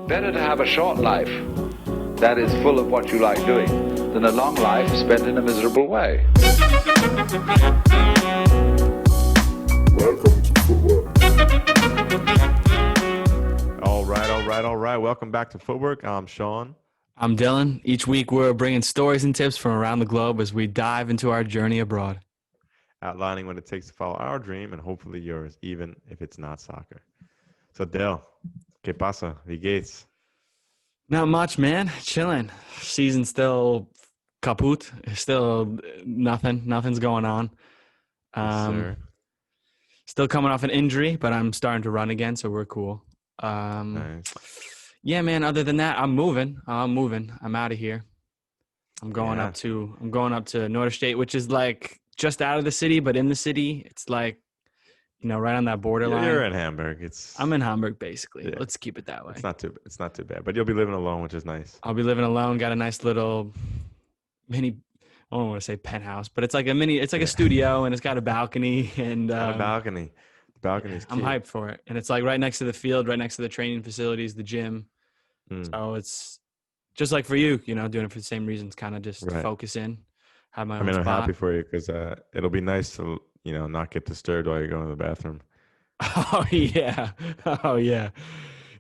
Better to have a short life that is full of what you like doing than a long life spent in a miserable way. Welcome to Footwork. All right. Welcome back to Footwork. I'm Sean. I'm Dylan. Each week we're bringing stories and tips from around the globe as we dive into our journey abroad. Outlining what it takes to follow our dream and hopefully yours, even if it's not soccer. So, Del, ¿qué pasa? ¿Wie geht's? Not much, man. Chilling. Season still kaput. Still nothing. Nothing's going on. Yes, sir. Still coming off an injury, but I'm starting to run again, so we're cool. Nice. Yeah, man. Other than that, I'm moving. I'm out of here. I'm going up to Norderstedt, which is like just out of the city, but in the city. It's like, right on that borderline. You're in Hamburg. I'm in Hamburg, basically. Yeah. Let's keep it that way. It's not too bad. But you'll be living alone, which is nice. I'll be living alone. Got a nice little mini. I don't want to say penthouse, but it's like a mini. It's like a studio, and it's got a balcony. And a balcony. The balcony's I'm cute. hyped for it, and it's like right next to the field, right next to the training facilities, the gym. So it's just like for you, doing it for the same reasons, kind of just focus in, have my own I'm spot. happy for you because it'll be nice to, not get disturbed while you're going to the bathroom. Oh yeah.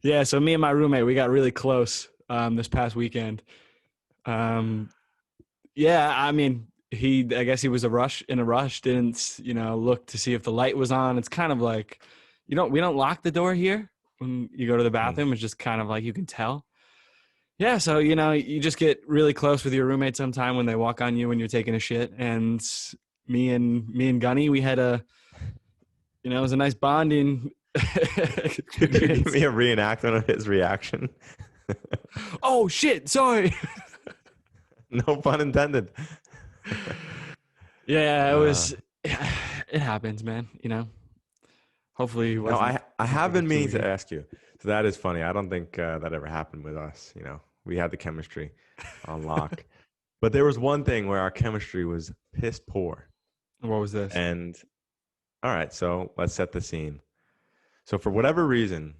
Yeah. So me and my roommate, we got really close this past weekend. Yeah, I mean, I guess he was in a rush, didn't, look to see if the light was on. It's kind of like, we don't lock the door here when you go to the bathroom. It's just kind of like you can tell. Yeah, so, you just get really close with your roommate sometime when they walk on you when you're taking a shit. And me and Gunny, we had it was a nice bonding Could you give me a reenactment of his reaction? Oh, shit, sorry. No pun intended. Yeah, it was. It happens, man. Hopefully. No, I have been meaning to ask you. So that is funny. I don't think that ever happened with us. We had the chemistry on lock, but there was one thing where our chemistry was piss poor. What was this? And all right, so let's set the scene. So for whatever reason,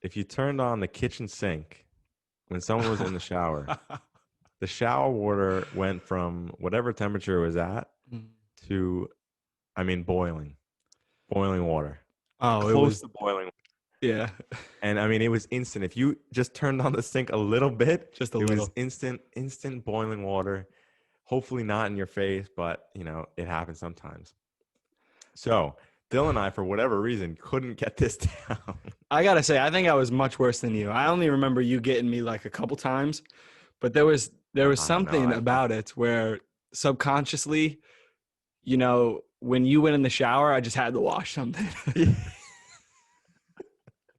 if you turned on the kitchen sink when someone was in the shower. The shower water went from whatever temperature it was at to, boiling water. Oh, Close to boiling. Yeah. And it was instant. If you just turned on the sink a little bit, it was instant boiling water. Hopefully not in your face, but it happens sometimes. So Dylan and I, for whatever reason, couldn't get this down. I gotta say, I think I was much worse than you. I only remember you getting me like a couple times, but there was something about it where subconsciously, when you went in the shower, I just had to wash something.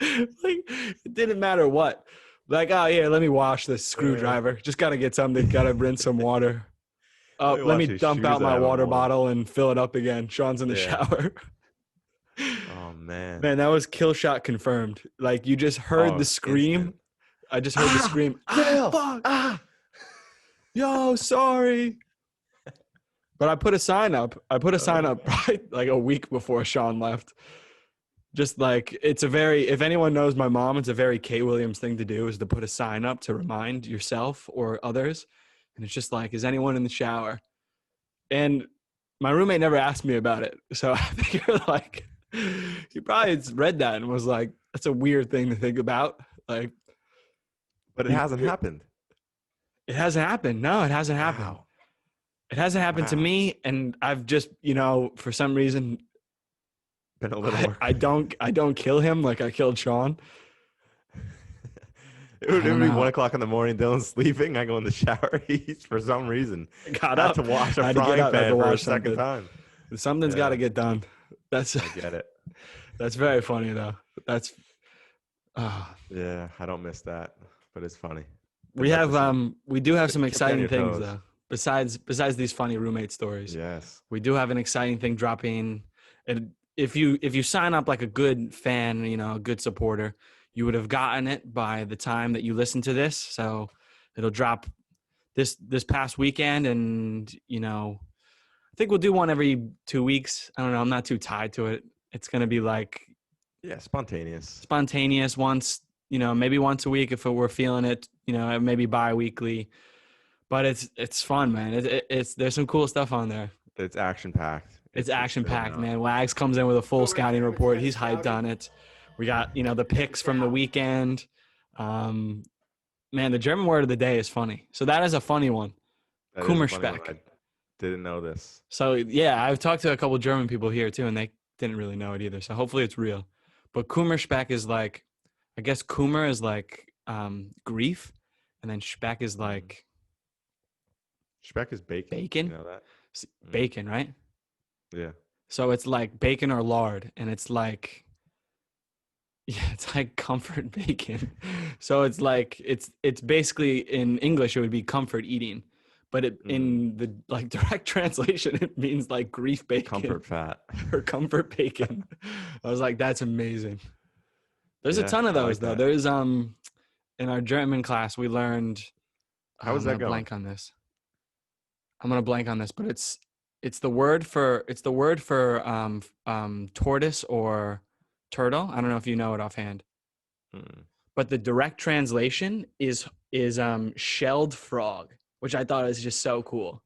Like, it didn't matter what. Like, oh, yeah, let me wash this screwdriver. Just got to get something. Got to rinse some water. Oh, let me dump out my water bottle and fill it up again. Sean's in the shower. Oh, man. Man, that was kill shot confirmed. Like, you just heard the scream. Instant. I just heard the scream. Fuck. Yo, sorry. But I put a sign up. Right like a week before Sean left. Just like, if anyone knows my mom, it's a very Kate Williams thing to do, is to put a sign up to remind yourself or others. And it's just like, is anyone in the shower? And my roommate never asked me about it. So I think he probably read that and was like, that's a weird thing to think about. Like, but it hasn't happened. It hasn't happened. No, it hasn't happened. Wow. It hasn't happened to me. And I've just, for some reason, been a little more. I don't kill him like I killed Sean. It would be 1 o'clock in the morning. Dylan's sleeping. I go in the shower. He's, for some reason, got up to wash a frying pan for a second time. Something's got to get done. I get it. That's very funny, though. That's. Yeah, I don't miss that, but it's funny. We do have some exciting things though. Besides these funny roommate stories. Yes. We do have an exciting thing dropping. And if you sign up like a good fan, a good supporter, you would have gotten it by the time that you listen to this. So it'll drop this past weekend, and I think we'll do one every 2 weeks. I don't know. I'm not too tied to it. It's going to be like spontaneous. Spontaneous once, maybe once a week if we're feeling it, maybe bi-weekly. But it's fun, man. It's there's some cool stuff on there. It's action packed. It's action packed, man. Wags comes in with a full scouting report. He's hyped on it. We got the picks from the weekend. Man, the German word of the day is funny. So that is a funny one. Kummerspeck. I didn't know this. So yeah, I've talked to a couple German people here too, and they didn't really know it either. So hopefully it's real. But Kummerspeck is like, I guess Kummer is like grief, and then Speck is like Speck is bacon. Bacon? You know that? bacon, right? Yeah. So it's like bacon or lard, and it's like, yeah, it's like comfort bacon. So it's like it's basically in English it would be comfort eating, but in the like direct translation it means like grief bacon. Comfort fat. Or comfort bacon. I was like, that's amazing. There's a Yeah, ton of I those like though. that. There's in our German class we learned. How is I'm that gonna going? blank on this. I'm gonna blank on this, but it's the word for tortoise or turtle. I don't know if you know it offhand, but the direct translation is shelled frog, which I thought is just so cool.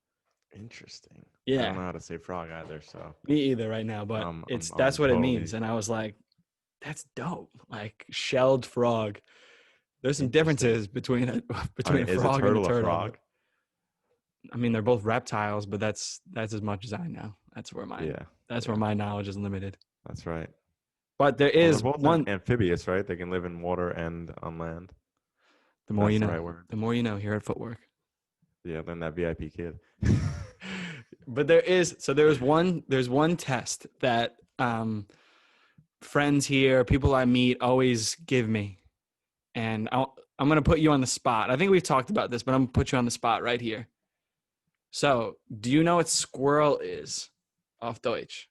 Interesting. I Yeah, don't know how to say frog either, so me either right now, but that's what it means, and I was like, that's dope. Like shelled frog. There's some differences between a frog and a turtle. Frog? I mean, they're both reptiles, but that's as much as I know. That's where my knowledge is limited. That's right. But there is they're both one amphibious, right? They can live in water and on land. The more you know. The right word. The more you know here at Footwork. Yeah, then that VIP kid. But there's one test that friends here, people I meet always give me. And I'm going to put you on the spot. I think we've talked about this, but I'm going to put you on the spot right here. So, do you know what squirrel is auf Deutsch?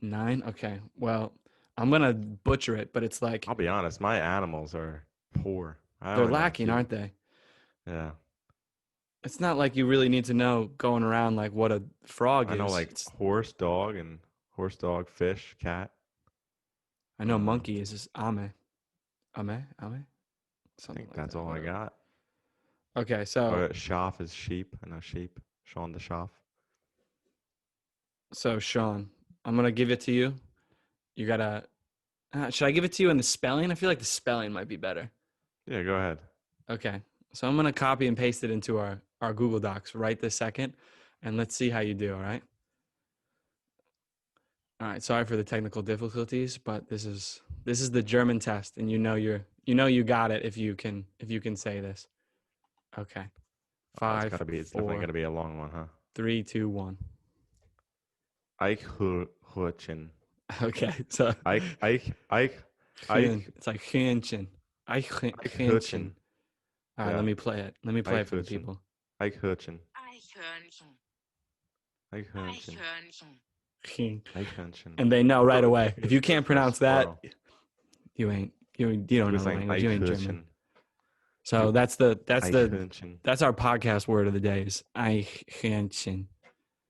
9? Okay. Well, I'm going to butcher it, but it's like... I'll be honest, my animals are poor. They're lacking, aren't they? Yeah. It's not like you really need to know going around like what a frog is. I know like horse, dog, fish, cat. I know monkey is just ame. Ame? I think that's all I got. Okay, so... Schaf is sheep. I know sheep. Sean the Schaf. So, Sean, I'm going to give it to you. You got to... should I give it to you in the spelling? I feel like the spelling might be better. Yeah, go ahead. Okay. So I'm going to copy and paste it into our Google Docs right this second, and let's see how you do, all right? All right, sorry for the technical difficulties, but this is the German test, and you got it if you can say this. Okay. 5, it's definitely going to be a long one, huh? 3, 2, 1. Eichhörnchen. Okay, so It's like Hähnchen. Eichhörnchen. All right, let me play it. Let me play it for the people. Eichhörnchen. And they know right away. If you can't pronounce that, you don't know the language. You ain't German. So that's our podcast word of the day is Eichhörnchen.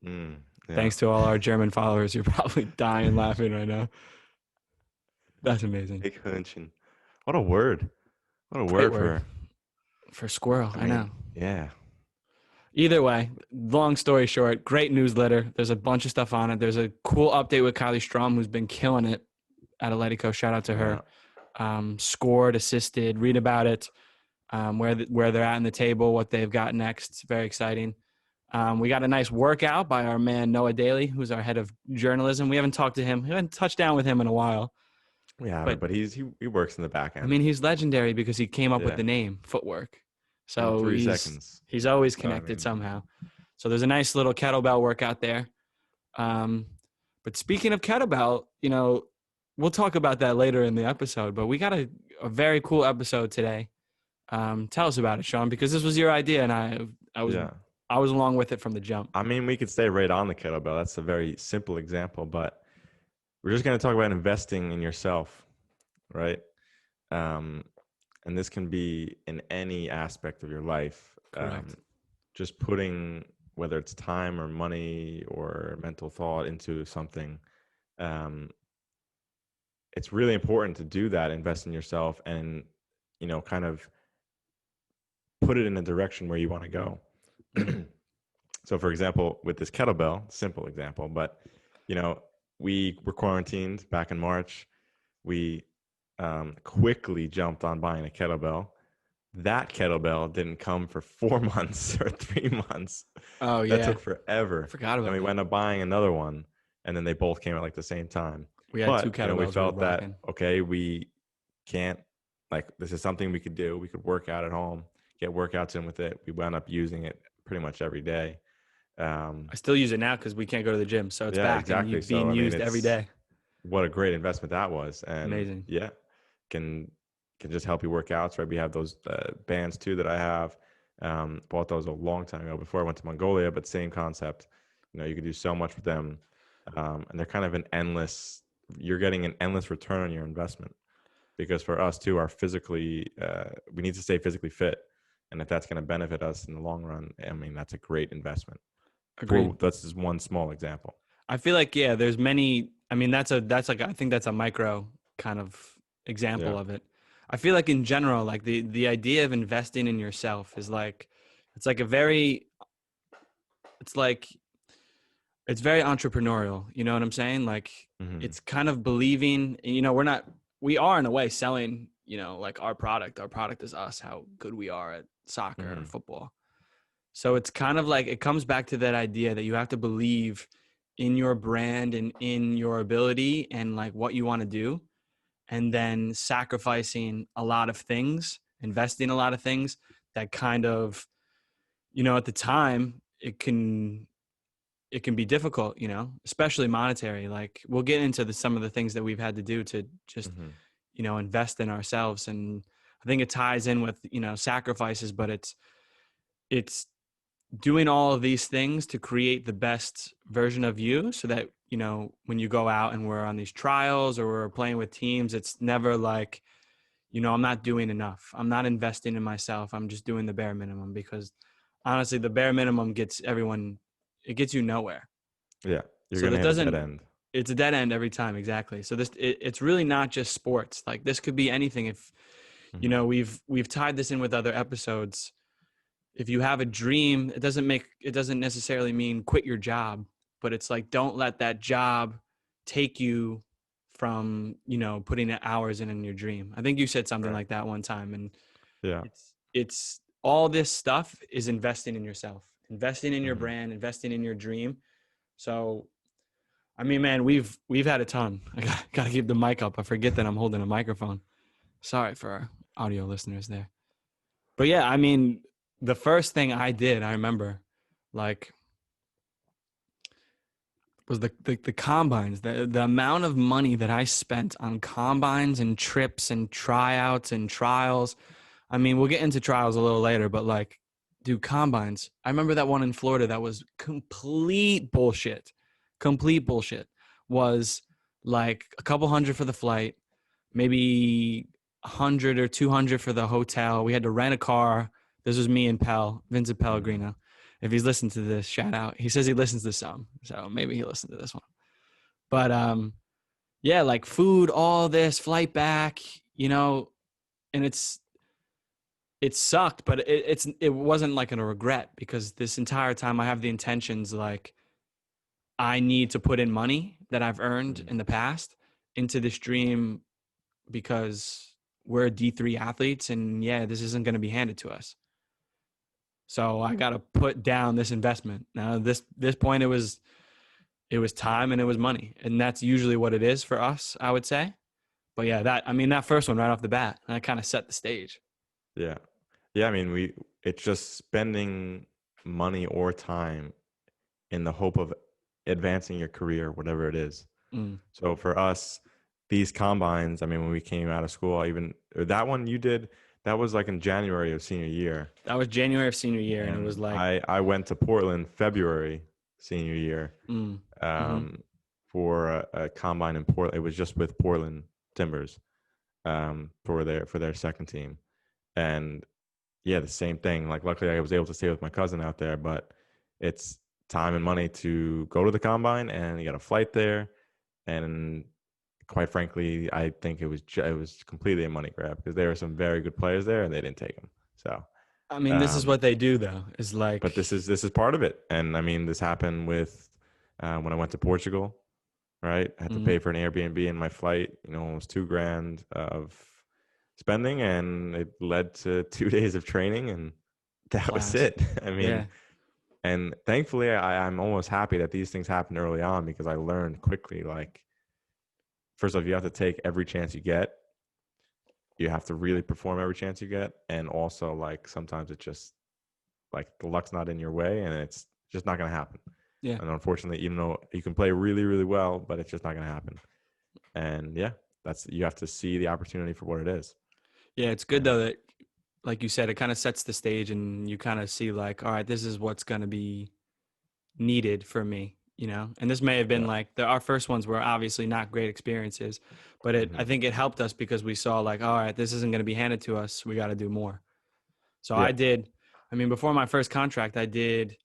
Yeah. Thanks to all our German followers. You're probably dying laughing right now. That's amazing. Eichhörnchen. What a word. What a Great word for squirrel. I know. Yeah. Either way, long story short, great newsletter. There's a bunch of stuff on it. There's a cool update with Kylie Strom, who's been killing it at Atletico. Shout out to her. Scored, assisted, read about it, where they're at in the table, what they've got next. It's very exciting. We got a nice workout by our man Noah Daly, who's our head of journalism. We haven't talked to him. We haven't touched down with him in a while. Yeah, but he works in the back end. I mean, he's legendary because he came up with the name Footwork. So in 3 seconds. He's always connected somehow. So there's a nice little kettlebell workout there. But speaking of kettlebell, we'll talk about that later in the episode. But we got a very cool episode today. Tell us about it, Sean, because this was your idea, and I was along with it from the jump. I mean, we could stay right on the kettlebell. That's a very simple example, but we're just going to talk about investing in yourself, right? And this can be in any aspect of your life. Correct. Just putting, whether it's time or money or mental thought into something, it's really important to do that, invest in yourself, and kind of put it in a direction where you want to go. So, for example, with this kettlebell, simple example, but we were quarantined back in March. We quickly jumped on buying a kettlebell. That kettlebell didn't come for 4 months or 3 months. Oh That yeah, took forever. I forgot And about we that. went up buying another one, and then they both came at like the same time. We had two But we kettlebells we were felt that rocking. okay, we can't, like, this is something we could do. We could work out at home, get workouts in with it. We wound up using it pretty much every day. I still use it now because we can't go to the gym, so it's Yeah, back and exactly. So being I mean, used every it's day. what a great investment that was, and Amazing. yeah, can just help you work out. Right, we have those bands too that I have. Bought those a long time ago before I went to Mongolia, but same concept. You could do so much with them, and they're kind of an endless. You're getting an endless return on your investment, because for us too, we need to stay physically fit, and if that's going to benefit us in the long run, I mean, that's a great investment. Agreed. That's just one small example. I feel like there's many. I mean, that's like I think that's a micro kind of example Yeah. of it. I feel like in general, like the idea of investing in yourself is like it's like a very it's like it's very entrepreneurial. You know what I'm saying? Like Mm-hmm. it's kind of believing. We are in a way selling. Like our product. Our product is us. How good we are at soccer or Mm-hmm. football. So it's kind of like it comes back to that idea that you have to believe in your brand and in your ability and like what you want to do, and then sacrificing a lot of things, investing a lot of things that kind of, at the time it can be difficult, especially monetary. Like we'll get into some of the things that we've had to do to just, Mm-hmm. invest in ourselves. And I think it ties in with, sacrifices, but it's doing all of these things to create the best version of you so that, when you go out and we're on these trials or we're playing with teams, it's never like, I'm not doing enough. I'm not investing in myself. I'm just doing the bare minimum, because honestly, the bare minimum it gets you nowhere. Yeah, you're So gonna that hit a dead doesn't, end. it's a dead end every time. Exactly. So it's really not just sports. Like this could be anything. If, Mm-hmm. we've tied this in with other episodes. If you have a dream, it doesn't necessarily mean quit your job, but it's like, don't let that job take you from, putting hours in your dream. I think you said something Right. like that one time. And Yeah. it's all this stuff is investing in yourself, investing in your Mm-hmm. brand, investing in your dream. So, I mean, man, we've had a ton. I got to keep the mic up. I forget that I'm holding a microphone. Sorry for our audio listeners there. But yeah, I mean, the first thing I did, I remember, like, was the combines. The amount of money that I spent on combines and trips and tryouts and trials. I mean, we'll get into trials a little later, but like, dude, combines. I remember that one in Florida that was complete bullshit. Complete bullshit. Was like a couple hundred for the flight, maybe 100 or 200 for the hotel. We had to rent a car. This was me and Vincent Mm-hmm. Pellegrino. If he's listened to this, shout out. He says he listens to some, so maybe he listened to this one. But yeah, like food, all this, flight back, and it sucked, but it wasn't like a regret, because this entire time I have the intentions, like, I need to put in money that I've earned Mm-hmm. in the past into this dream, because we're D3 athletes, and yeah, this isn't going to be handed to us. So I got to put down this investment. Now this point, it was time and it was money, and that's usually what it is for us, I would say. But yeah, that first one right off the bat, that kind of set the stage. Yeah. Yeah. I mean, it's just spending money or time in the hope of advancing your career, whatever it is. Mm. So for us, these combines, I mean, when we came out of school, even that one you did, that was like in January of senior year. That was January of senior year, and it was And like, I went to Portland February senior year mm-hmm. for a combine in Portland. It was just with Portland Timbers for their second team. And yeah, the same thing. Like, luckily I was able to stay with my cousin out there, but it's time and money to go to the combine, and you got a flight there, and quite frankly, I think it was completely a money grab because there were some very good players there and they didn't take them. So, I mean, this is what they do though. Is like, but this is part of it. And I mean, this happened with when I went to Portugal, right? I had to pay for an Airbnb and my flight, almost $2,000 of spending, and it led to 2 days of training, and that was Class. it. I mean, yeah, and thankfully, I'm almost happy that these things happened early on because I learned quickly, like, first off, you have to take every chance you get. You have to really perform every chance you get. And also, like, sometimes it's just like the luck's not in your way and it's just not going to happen. yeah. And unfortunately, even though you can play really, really well, but it's just not going to happen. And yeah, you have to see the opportunity for what it is. Yeah, it's good though that, like you said, it kind of sets the stage and you kind of see like, all right, this is what's going to be needed for me, and this may have been like our first ones were obviously not great experiences, but I think it helped us because we saw like, all right, this isn't going to be handed to us. We got to do more. So before my first contract, I did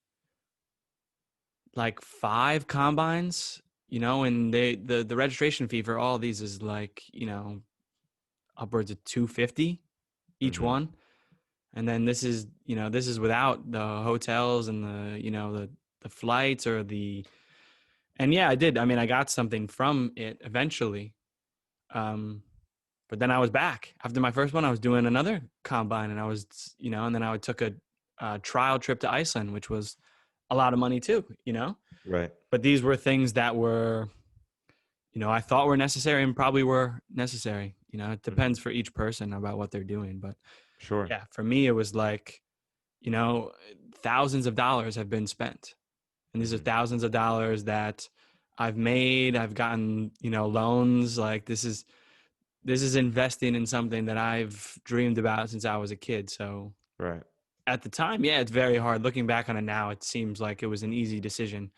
like 5 combines, and the registration fee for all of these is like, upwards of $250 each one. And then this is without the hotels and the flights and yeah, I did. I mean, I got something from it eventually. But then I was back after my first one. I was doing another combine and I was, and then I took a trial trip to Iceland, which was a lot of money too, Right. But these were things that were, I thought were necessary and probably were necessary. It depends for each person about what they're doing. But Sure. yeah, for me, it was like, thousands of dollars have been spent. And these are thousands of dollars that I've made. I've gotten, loans. Like this is investing in something that I've dreamed about since I was a kid. So Right. at the time, yeah, it's very hard. Looking back on it now, it seems like it was an easy decision,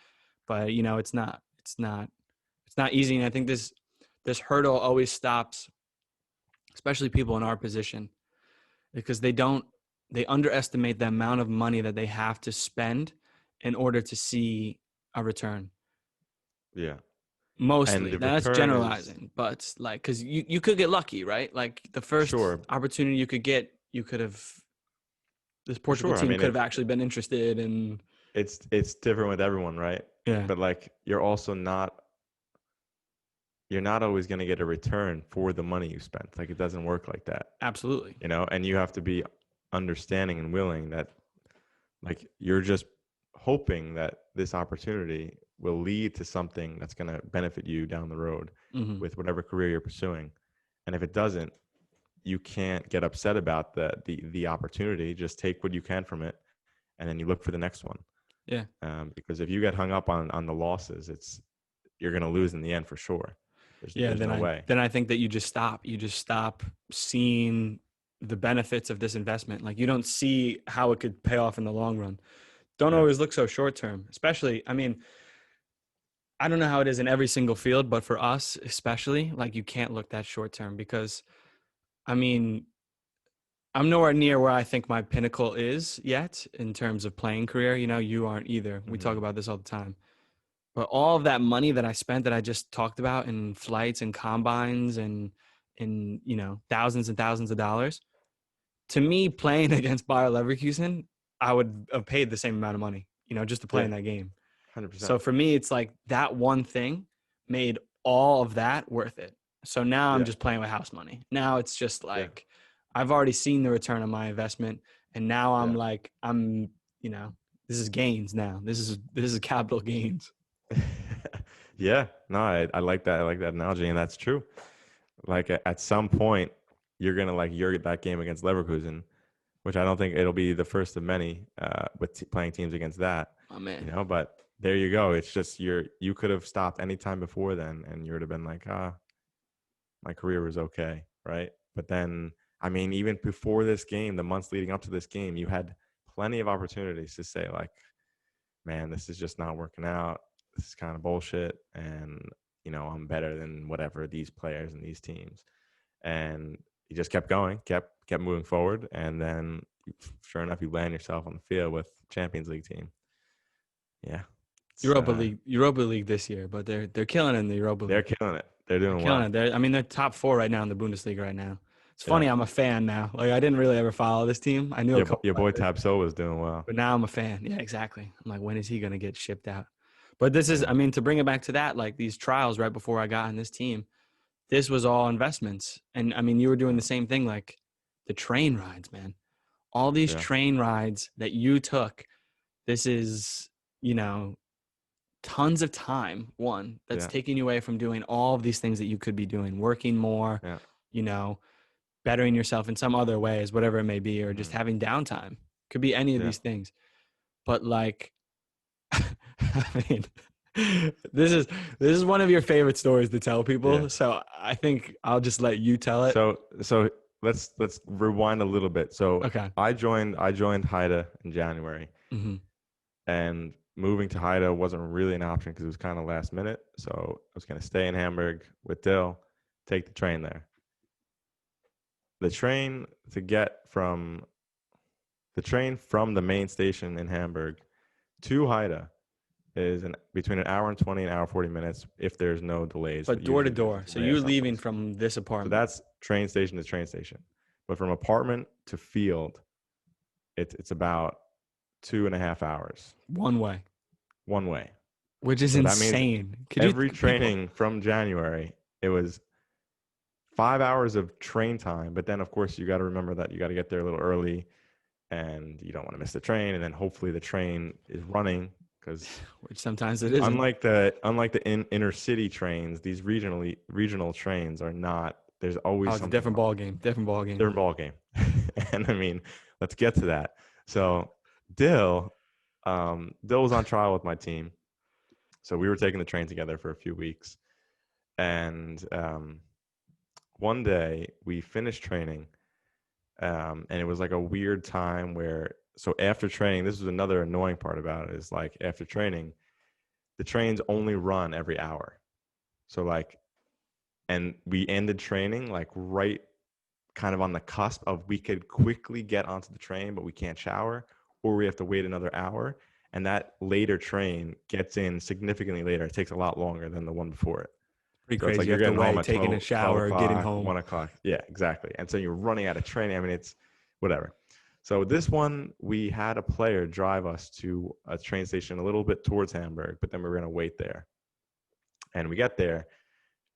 but it's not. It's not easy. And I think this hurdle always stops, especially people in our position, because they underestimate the amount of money that they have to spend in order to see a return. Yeah. Mostly. And the Now that's return generalizing, but like, cause you could get lucky, right? Like the first opportunity you could get, this Portugal team could have actually been interested in. It's different with everyone, right? Yeah. But like, you're not always going to get a return for the money you spent. Like, it doesn't work like that. Absolutely. And you have to be understanding and willing that, like, you're just hoping that this opportunity will lead to something that's going to benefit you down the road with whatever career you're pursuing. And if it doesn't, you can't get upset about the opportunity. Just take what you can from it, and then you look for the next one. Yeah. Because if you get hung up on the losses, you're going to lose in the end for sure. There's no way. Then I think that you just stop. You just stop seeing the benefits of this investment. Like you don't see how it could pay off in the long run. Don't always look so short term, especially, I mean, I don't know how it is in every single field, but for us, especially, like you can't look that short term because, I mean, I'm nowhere near where I think my pinnacle is yet in terms of playing career. You aren't either. We talk about this all the time. But all of that money that I spent that I just talked about in flights and combines and in, thousands and thousands of dollars, to me, playing against Bayer Leverkusen, I would have paid the same amount of money, just to play in that game. 100%. So for me, it's like that one thing made all of that worth it. So now I'm just playing with house money. Now it's just like I've already seen the return on my investment, and now I'm like this is gains now. This is capital gains. Yeah, no, I like that. I like that analogy, and that's true. Like at some point, you're gonna you're that game against Leverkusen, which I don't think it'll be the first of many with playing teams against that. Oh man, but there you go. It's just you could have stopped any time before then, and you would have been like, my career was okay, right? But then, I mean, even before this game, the months leading up to this game, you had plenty of opportunities to say like, man, this is just not working out. This is kind of bullshit, and I'm better than whatever these players and these teams. And you just kept going, kept moving forward, and then sure enough, you land yourself on the field with Champions League team. Yeah, Europa League this year, but they're killing it in the Europa League. They're killing it. They're doing Killing well. it. They're top 4 right now in the Bundesliga right now. It's Yeah. funny. I'm a fan now. Like I didn't really ever follow this team. I knew a couple Your boy players, Tabso was doing well. but now I'm a fan. Yeah, exactly. I'm like, when is he gonna get shipped out? But this is, Yeah. I mean, to bring it back to that, like these trials right before I got in this team, this was all investments. And I mean, you were doing the same thing, like the train rides, man. All these Yeah. train rides that you took. This is, you know, tons of time. One that's Yeah. taking you away from doing all of these things that you could be doing, working more, Yeah. you know, bettering yourself in some other ways, whatever it may be, or just having downtime. Could be any of Yeah. these things. But like, I mean, this is one of your favorite stories to tell people. Yeah. So I think I'll just let you tell it. So let's rewind a little bit. So Okay. I joined Haida in January, Mm-hmm. and moving to Haida wasn't really an option because it was kind of last minute. So I was going to stay in Hamburg with Dill, take the train there. The train from the main station in Hamburg to Haida is between an hour and 20 and an hour 40 minutes if there's no delays. But door to usually door. there's a So delay you're at some leaving place. from this So apartment. that's train station to train station. But from apartment to field, it's about 2.5 hours one way, one way. which is So that means insane. every training from January, it was 5 hours of train time. But then, of course, you got to remember that you got to get there a little early, and you don't want to miss the train. And then hopefully the train is running because which sometimes it isn't. unlike the inner city trains, these regional trains are not. There's always It's a different ball game. Different ball game. Different ball game. And I mean, let's get to that. So Dill was on trial with my team. So we were taking the train together for a few weeks. And one day we finished training. And it was like a weird time so after training, this was another annoying part about it, is like after training, the trains only run every hour. So like, and we ended training like right kind of on the cusp of we could quickly get onto the train, but we can't shower, or we have to wait another hour. And that later train gets in significantly later. It takes a lot longer than the one before it. Pretty So crazy. it's like You you're have to getting home wait, at taking 12, a shower, 12 getting o'clock, home. 1 o'clock. Yeah, exactly. And so you're running out of training. I mean, it's whatever. So this one, we had a player drive us to a train station a little bit towards Hamburg, but then we were going to wait there. And we get there,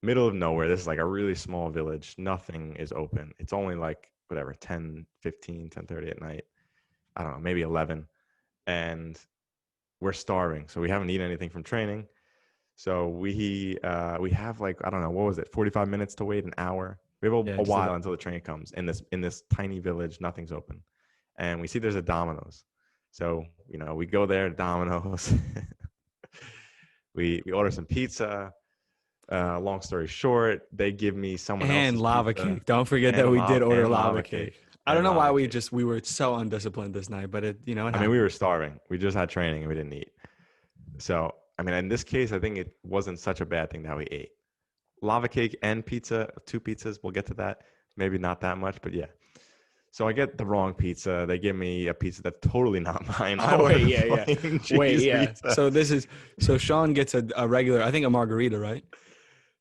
middle of nowhere. This is like a really small village. Nothing is open. It's only like, whatever, 10, 15, 10:30 at night. I don't know, maybe 11. And we're starving. So we haven't eaten anything from training. So we have like, I don't know, what was it, 45 minutes to wait, an hour? We have a while until the train comes in this tiny village. Nothing's open. And we see there's a Domino's. So, we go there, Domino's. we order some pizza. Long story short, they give me someone else's lava pizza. cake. Don't forget that we did order lava cake. I don't know why we were so undisciplined this night, but it I mean, we were starving. We just had training and we didn't eat. So, I mean, in this case, I think it wasn't such a bad thing that we ate. Lava cake and pizza, 2 pizzas. We'll get to that. Maybe not that much, but yeah. So I get the wrong pizza. They give me a pizza that's totally not mine. Pizza. So Sean gets a regular, I think a margarita, right?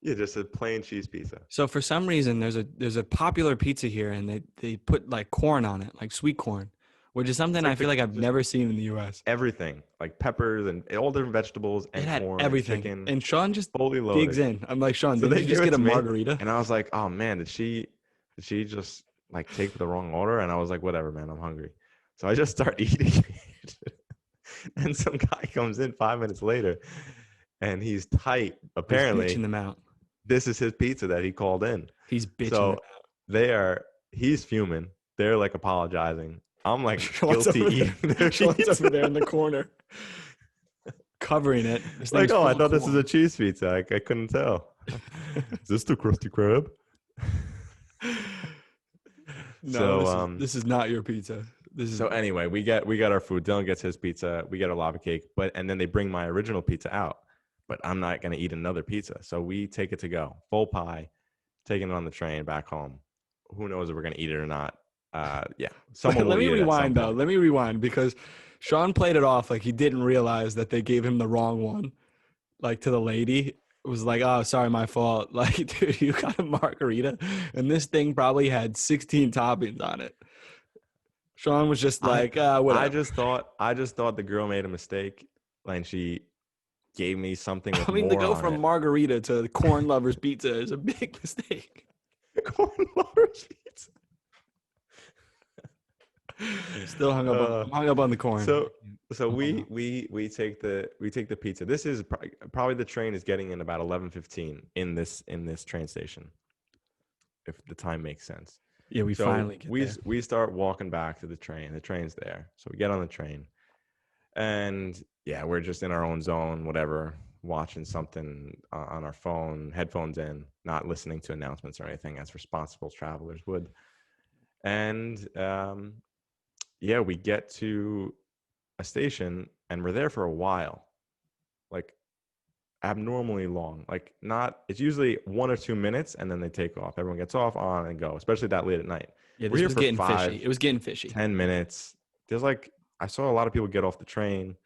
Yeah, just a plain cheese pizza. So for some reason, there's a popular pizza here, and they put like corn on it, like sweet corn, which is something I feel like I've never seen in the U.S. Everything, like peppers and all different vegetables and corn, everything. and chicken. And Sean just fully loaded. digs in. I'm like, Sean, So did you just get a margarita? And I was like, oh man, did she just like take the wrong order? And I was like, whatever, man, I'm hungry. So I just start eating it. And some guy comes in 5 minutes later, and he's tight. Apparently, he's bitching them out. This is his pizza that he called in. He's bitching. So he's fuming. They're like apologizing. I'm like guilty eating their Sean's over there in the corner, covering it. Like, I thought this was a cheese pizza. I couldn't tell. Is this the Krusty Krab? No, so, this is not your pizza. So anyway, we get our food. Dylan gets his pizza. We get a lava cake, and then they bring my original pizza out. But I'm not going to eat another pizza. So we take it to go. Full pie, taking it on the train back home. Who knows if we're going to eat it or not. Yeah. Let me rewind, though. Let me rewind, because Sean played it off like he didn't realize that they gave him the wrong one, like to the lady. was like, "Oh, sorry, my fault." Like, dude, you got a margarita, and this thing probably had 16 toppings on it. Sean was just I like, I whatever. just thought the girl made a mistake, and she gave me something with I mean, to more go on from it. margarita to corn lovers pizza is a big mistake. Corn lovers pizza. Still hung up on. Uh, I'm hung up on the corn. so so I'm hung we up. we take the pizza. This is probably the train is getting in about 11:15 in this train station, if the time makes sense. Yeah, we So finally get there. we start walking back to the train. The train's there. So we get on the train, and yeah, we're just in our own zone, whatever, watching something on our phone, headphones in, not listening to announcements or anything, as responsible travelers would. And yeah, we get to a station, and we're there for a while, like abnormally long. Like, not, it's usually 1 or 2 minutes, and then they take off. Everyone gets off, on and go, especially that late at night. Yeah, We're this here was for getting fishy. five, It was getting fishy. 10 minutes. There's like, I saw a lot of people get off the train.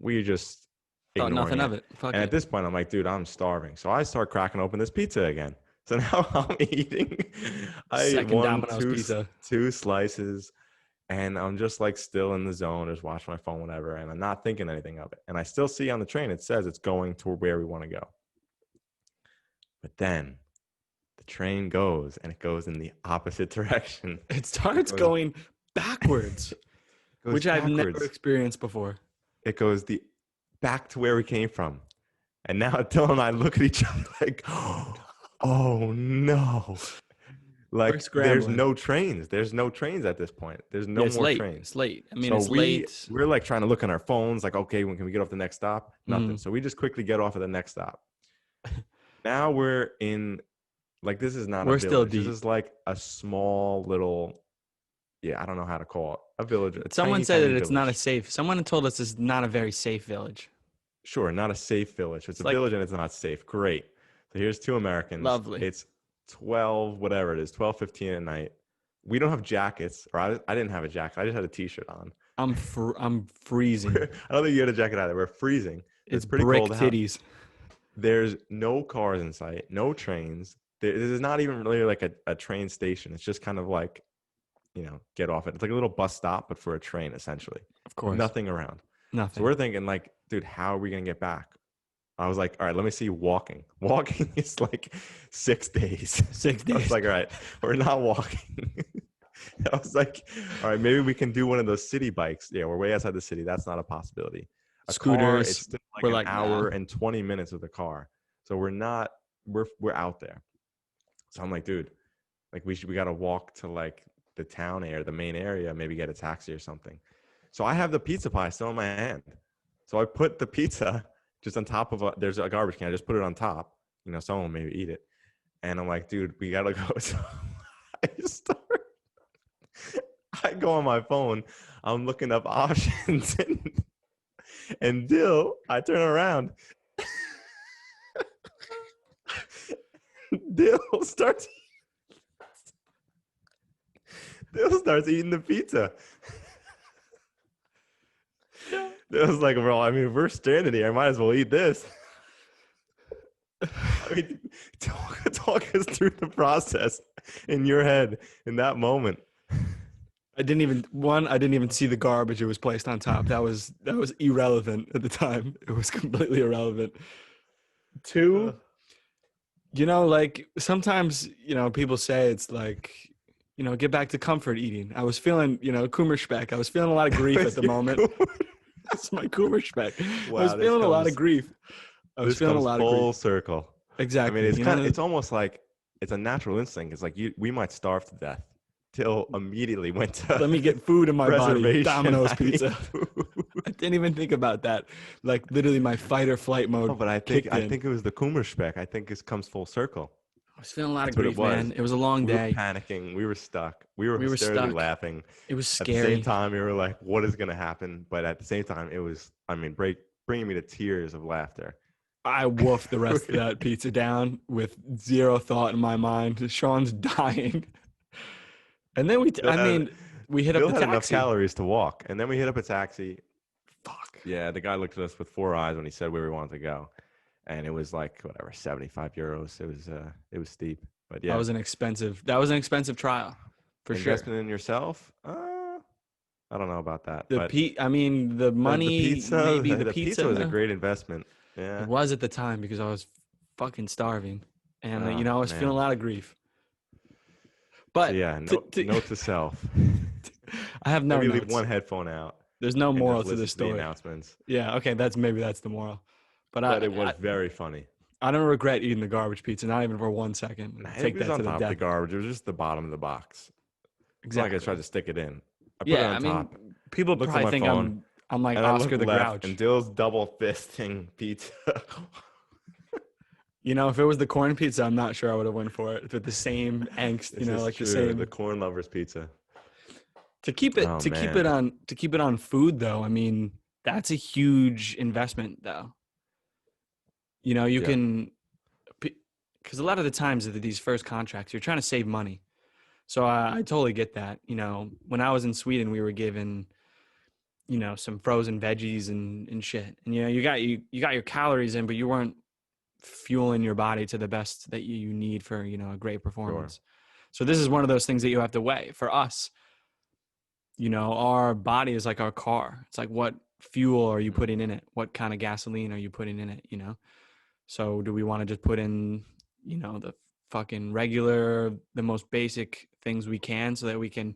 We just Thought ignoring nothing of it. it. Fuck And at it. this point, I'm like, dude, I'm starving. So I start cracking open this pizza again. So now I'm eating. I ate Second one, Domino's pizza. two slices, and I'm just like still in the zone, just watching my phone, whatever, and I'm not thinking anything of it. And I still see on the train it says it's going to where we want to go. But then the train goes, and it goes in the opposite direction. It starts goes- going backwards, It goes which I've never backwards. experienced before. It goes the back to where we came from. And now Dylan and I look at each other like, oh no. Like, there's scrambling. no trains. There's no trains at this point. There's no Yeah, it's more late. trains. It's late. I mean, So it's late. we're like trying to look on our phones, like, okay, when can we get off the next stop? Nothing. Mhm. So we just quickly get off at the next stop. Now we're in, like, this is not We're a still village. deep. This is like a small little, yeah, I don't know how to call it, a village. Someone tiny, said tiny that it's not a village. safe. Someone told us it's not a very safe village. Sure, not a safe village. It's a like- village and it's not safe. Great. So here's two Americans. Lovely. It's 12, whatever it is, 12:15 at night. We don't have jackets, or I didn't have a jacket. I just had a t-shirt on. I'm freezing. I don't think you had a jacket either. We're freezing. It's pretty brick cold out. titties. There's no cars in sight, no trains. This is not even really like a train station. It's just kind of like, get off it. It's like a little bus stop, but for a train, essentially. Of course. Nothing around. Nothing. So we're thinking, like, dude, how are we going to get back? I was like, all right, let me see walking. Walking is like 6 days. 6 I days. was like, all right, we're not walking. I was like, all right, maybe we can do one of those city bikes. Yeah, we're way outside the city. That's not a possibility. A car, Scooters. it's still like We're an like, hour nah. and 20 minutes with a car. So we're out there. So I'm like, dude, like we got to walk to like the town area, the main area, maybe get a taxi or something. So I have the pizza pie still in my hand. So I put the pizza just on top of there's a garbage can. I just put it on top. Someone will maybe eat it. And I'm like, dude, we got to go. So I go on my phone. I'm looking up options. And Dill, I turn around. Dill starts eating the pizza. It was like, bro, I mean, if we're standing here, I might as well eat this. I mean, talk us through the process in your head in that moment. I didn't even see the garbage it was placed on top. That was irrelevant at the time. It was completely irrelevant. Two, like sometimes, people say it's like, get back to comfort eating. I was feeling, Kummerspeck. I was feeling a lot of grief at the moment. It's my Kummerspeck. Wow, I was feeling a lot of grief. I was feeling a lot of grief. Full circle. Exactly. I mean, it's almost like it's a natural instinct. It's like we might starve to death. Till immediately went to let me get food in my body. reservation. Domino's pizza. I didn't even think about that. Like literally, my fight or flight mode. Oh, but I think it was the Kummerspeck. I think it comes full circle. I was feeling a lot of That's grief, what it was. man. It was a long We were day. panicking. We were stuck. We were We were hysterically stuck. laughing. It was At the scary. same time, we were like, "What is going to happen?" But at the same time, it was, bringing me to tears of laughter. I woofed the rest of that pizza down with zero thought in my mind. Sean's dying. And then we hit Bill up the had enough taxi. calories to walk, and then we hit up a taxi. Fuck. Yeah, the guy looked at us with 4 eyes when he said where we wanted to go. and it was like whatever, 75 euros. It was steep, but yeah. That was an expensive trial, for sure. Investment in yourself? I don't know about that, but I mean, the the money, pizza, maybe the the pizza. pizza was a No. great investment. It Yeah. was at the time because I was fucking starving, and Oh, I was feeling a man. lot of grief. So But yeah, note to self. I have no Maybe leave notes. one headphone out There's no and moral just to listen this to the story. announcements. Yeah, okay, that's the moral. But But it was very funny. I don't regret eating the garbage pizza, not even for 1 second. Nah, Take it was that on to the top of the death. garbage. It was just the bottom of the box. It's not like I Exactly. tried to stick it in. I put it Yeah, on I mean, top. people Looked on probably my think phone, I'm like and I Oscar looked the left, and Grouch. Dill's double fisting pizza. You know, if it was the corn pizza, I'm not sure I would have went for it. With the same angst, This is like the true. same. The corn lovers pizza. To keep it Oh to keep it man. on to keep it on food though, I mean, that's a huge investment though. You Yeah. can, because a lot of the times with these first contracts, you're trying to save money. So I totally get that. When I was in Sweden, we were given, some frozen veggies and shit. And you got your calories in, but you weren't fueling your body to the best that you need for, a great performance. So this is one of those things that you have to weigh. For us, our body is like our car. It's like, what fuel are you putting in it? What kind of gasoline are you putting in it? So do we want to just put in, the fucking regular, the most basic things we can so that we can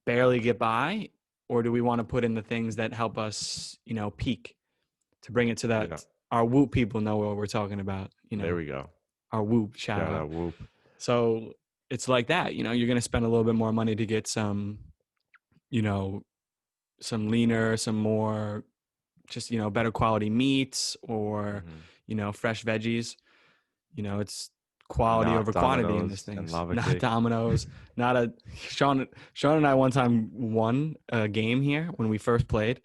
barely get by? Or do we want to put in the things that help us, peak to bring it to that? Yeah. Our Whoop people know what we're talking about, There we go. our Whoop shout out. Whoop. So it's like that, you're going to spend a little bit more money to get some, some leaner, some more just, better quality meats or, fresh veggies. It's quality Not over quantity in Domino's this and thing. lava Not cake. Domino's, not a Sean and I one time won a game here when we first played.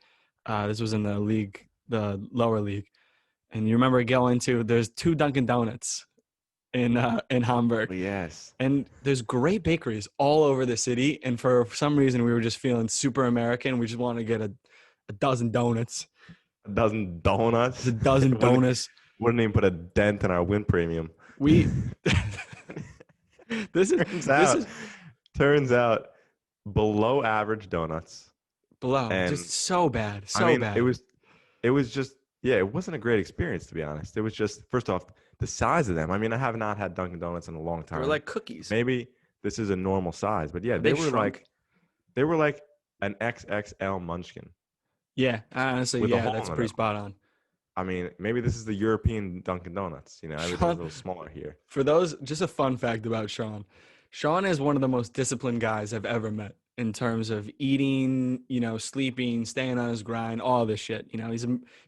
This was in the league, the lower league. And you remember going to, there's 2 Dunkin' Donuts in Hamburg. Yes. And there's great bakeries all over the city. And for some reason, we were just feeling super American. We just wanted to get a dozen donuts. A dozen donuts. A dozen donuts. Wouldn't even put a dent in our win premium. We turns out below average donuts. Below, And just so bad, bad. It was just, it wasn't a great experience, to be honest. It was just, first off, the size of them. I mean, I have not had Dunkin' Donuts in a long time. They were like cookies. Maybe this is a normal size, but yeah, they were like an XXL Munchkin. Yeah, honestly, that's pretty spot on. I mean, maybe this is the European Dunkin' Donuts. Everything's a little smaller here. For those, just a fun fact about Sean. Sean is one of the most disciplined guys I've ever met in terms of eating, sleeping, staying on his grind, all this shit.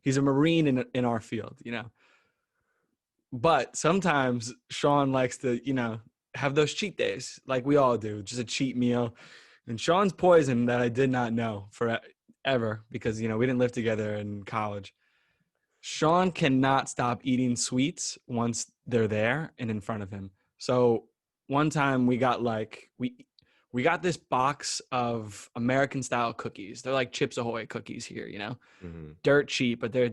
He's a Marine in our field, But sometimes Sean likes to, have those cheat days like we all do, just a cheat meal. And Sean's poison that I did not know forever because, we didn't live together in college. Sean cannot stop eating sweets once they're there and in front of him. So one time we got we got this box of American style cookies. They're like Chips Ahoy cookies here, Mm-hmm. Dirt cheap, but they're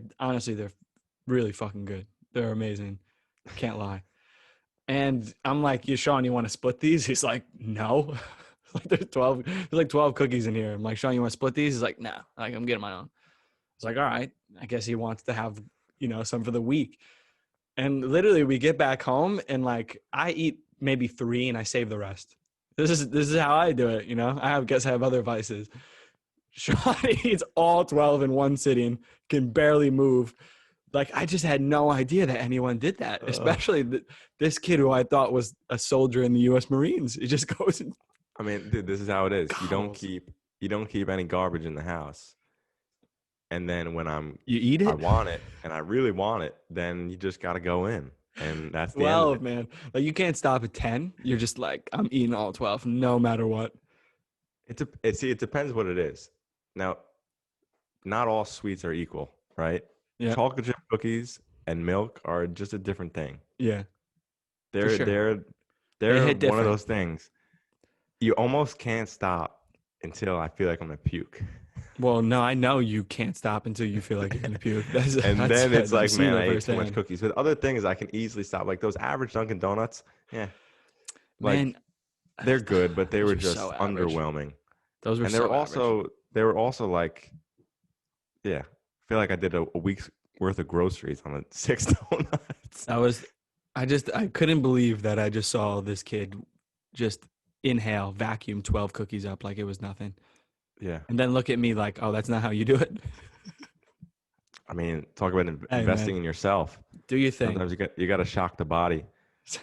really fucking good. They're amazing. Can't lie. And I'm like, Sean, you want to split these? He's like, no. There's 12 cookies in here. I'm like, Sean, you want to split these? He's like, nah, I'm getting my own. It's like, all right, I guess he wants to have, some for the week. And literally we get back home and I eat maybe 3 and I save the rest. This is how I do it. I guess I have other vices. Sean eats all 12 in one sitting, can barely move. I just had no idea that anyone did that, especially this kid who I thought was a soldier in the U.S. Marines. It just goes. I mean, dude, this is how it is. Goals. You don't keep any garbage in the house. And then when you eat it, I want it, and I really want it, then you just got to go in, and that's the end of it. Man, you can't stop at 10. You're just I'm eating all 12, no matter what. It depends what it is. Now, not all sweets are equal, right? Yeah. Chocolate chip cookies and milk are just a different thing. Yeah, they're sure. they're hit one of different. those things. You almost can't stop until I feel like I'm gonna puke. Well, no, I know you can't stop until you feel like you're gonna puke. And That's then it's I've like, seen man, it I ate too much firsthand. cookies. With other things, I can easily stop. Like those average Dunkin' Donuts, yeah, like Man, they're good, but they those were are so just average. underwhelming. Those were And so average. they were also like, yeah, I feel like I did a week's worth of groceries on the 6 donuts. That was, I couldn't believe that I just saw this kid just inhale, vacuum 12 cookies up like it was nothing. Yeah, And then look at me like, oh, that's not how you do it. I mean, talk about Hey, investing man, in yourself. do your thing. Sometimes you got to shock the body,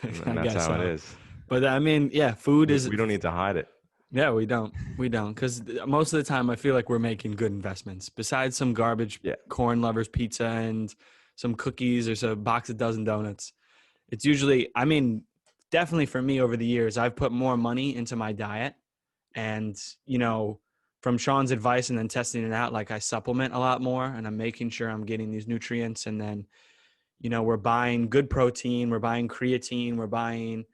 I and that's guess how it so. is. But I mean, yeah, food is, We don't need to hide it. yeah, we don't. We don't. Because most of the time, I feel like we're making good investments. Besides some garbage Yeah, corn lovers pizza and some cookies or some box of dozen donuts, it's usually, I mean, definitely for me over the years, I've put more money into my diet. And, from Sean's advice and then testing it out, like I supplement a lot more and I'm making sure I'm getting these nutrients. And then, we're buying good protein, we're buying creatine, we're buying,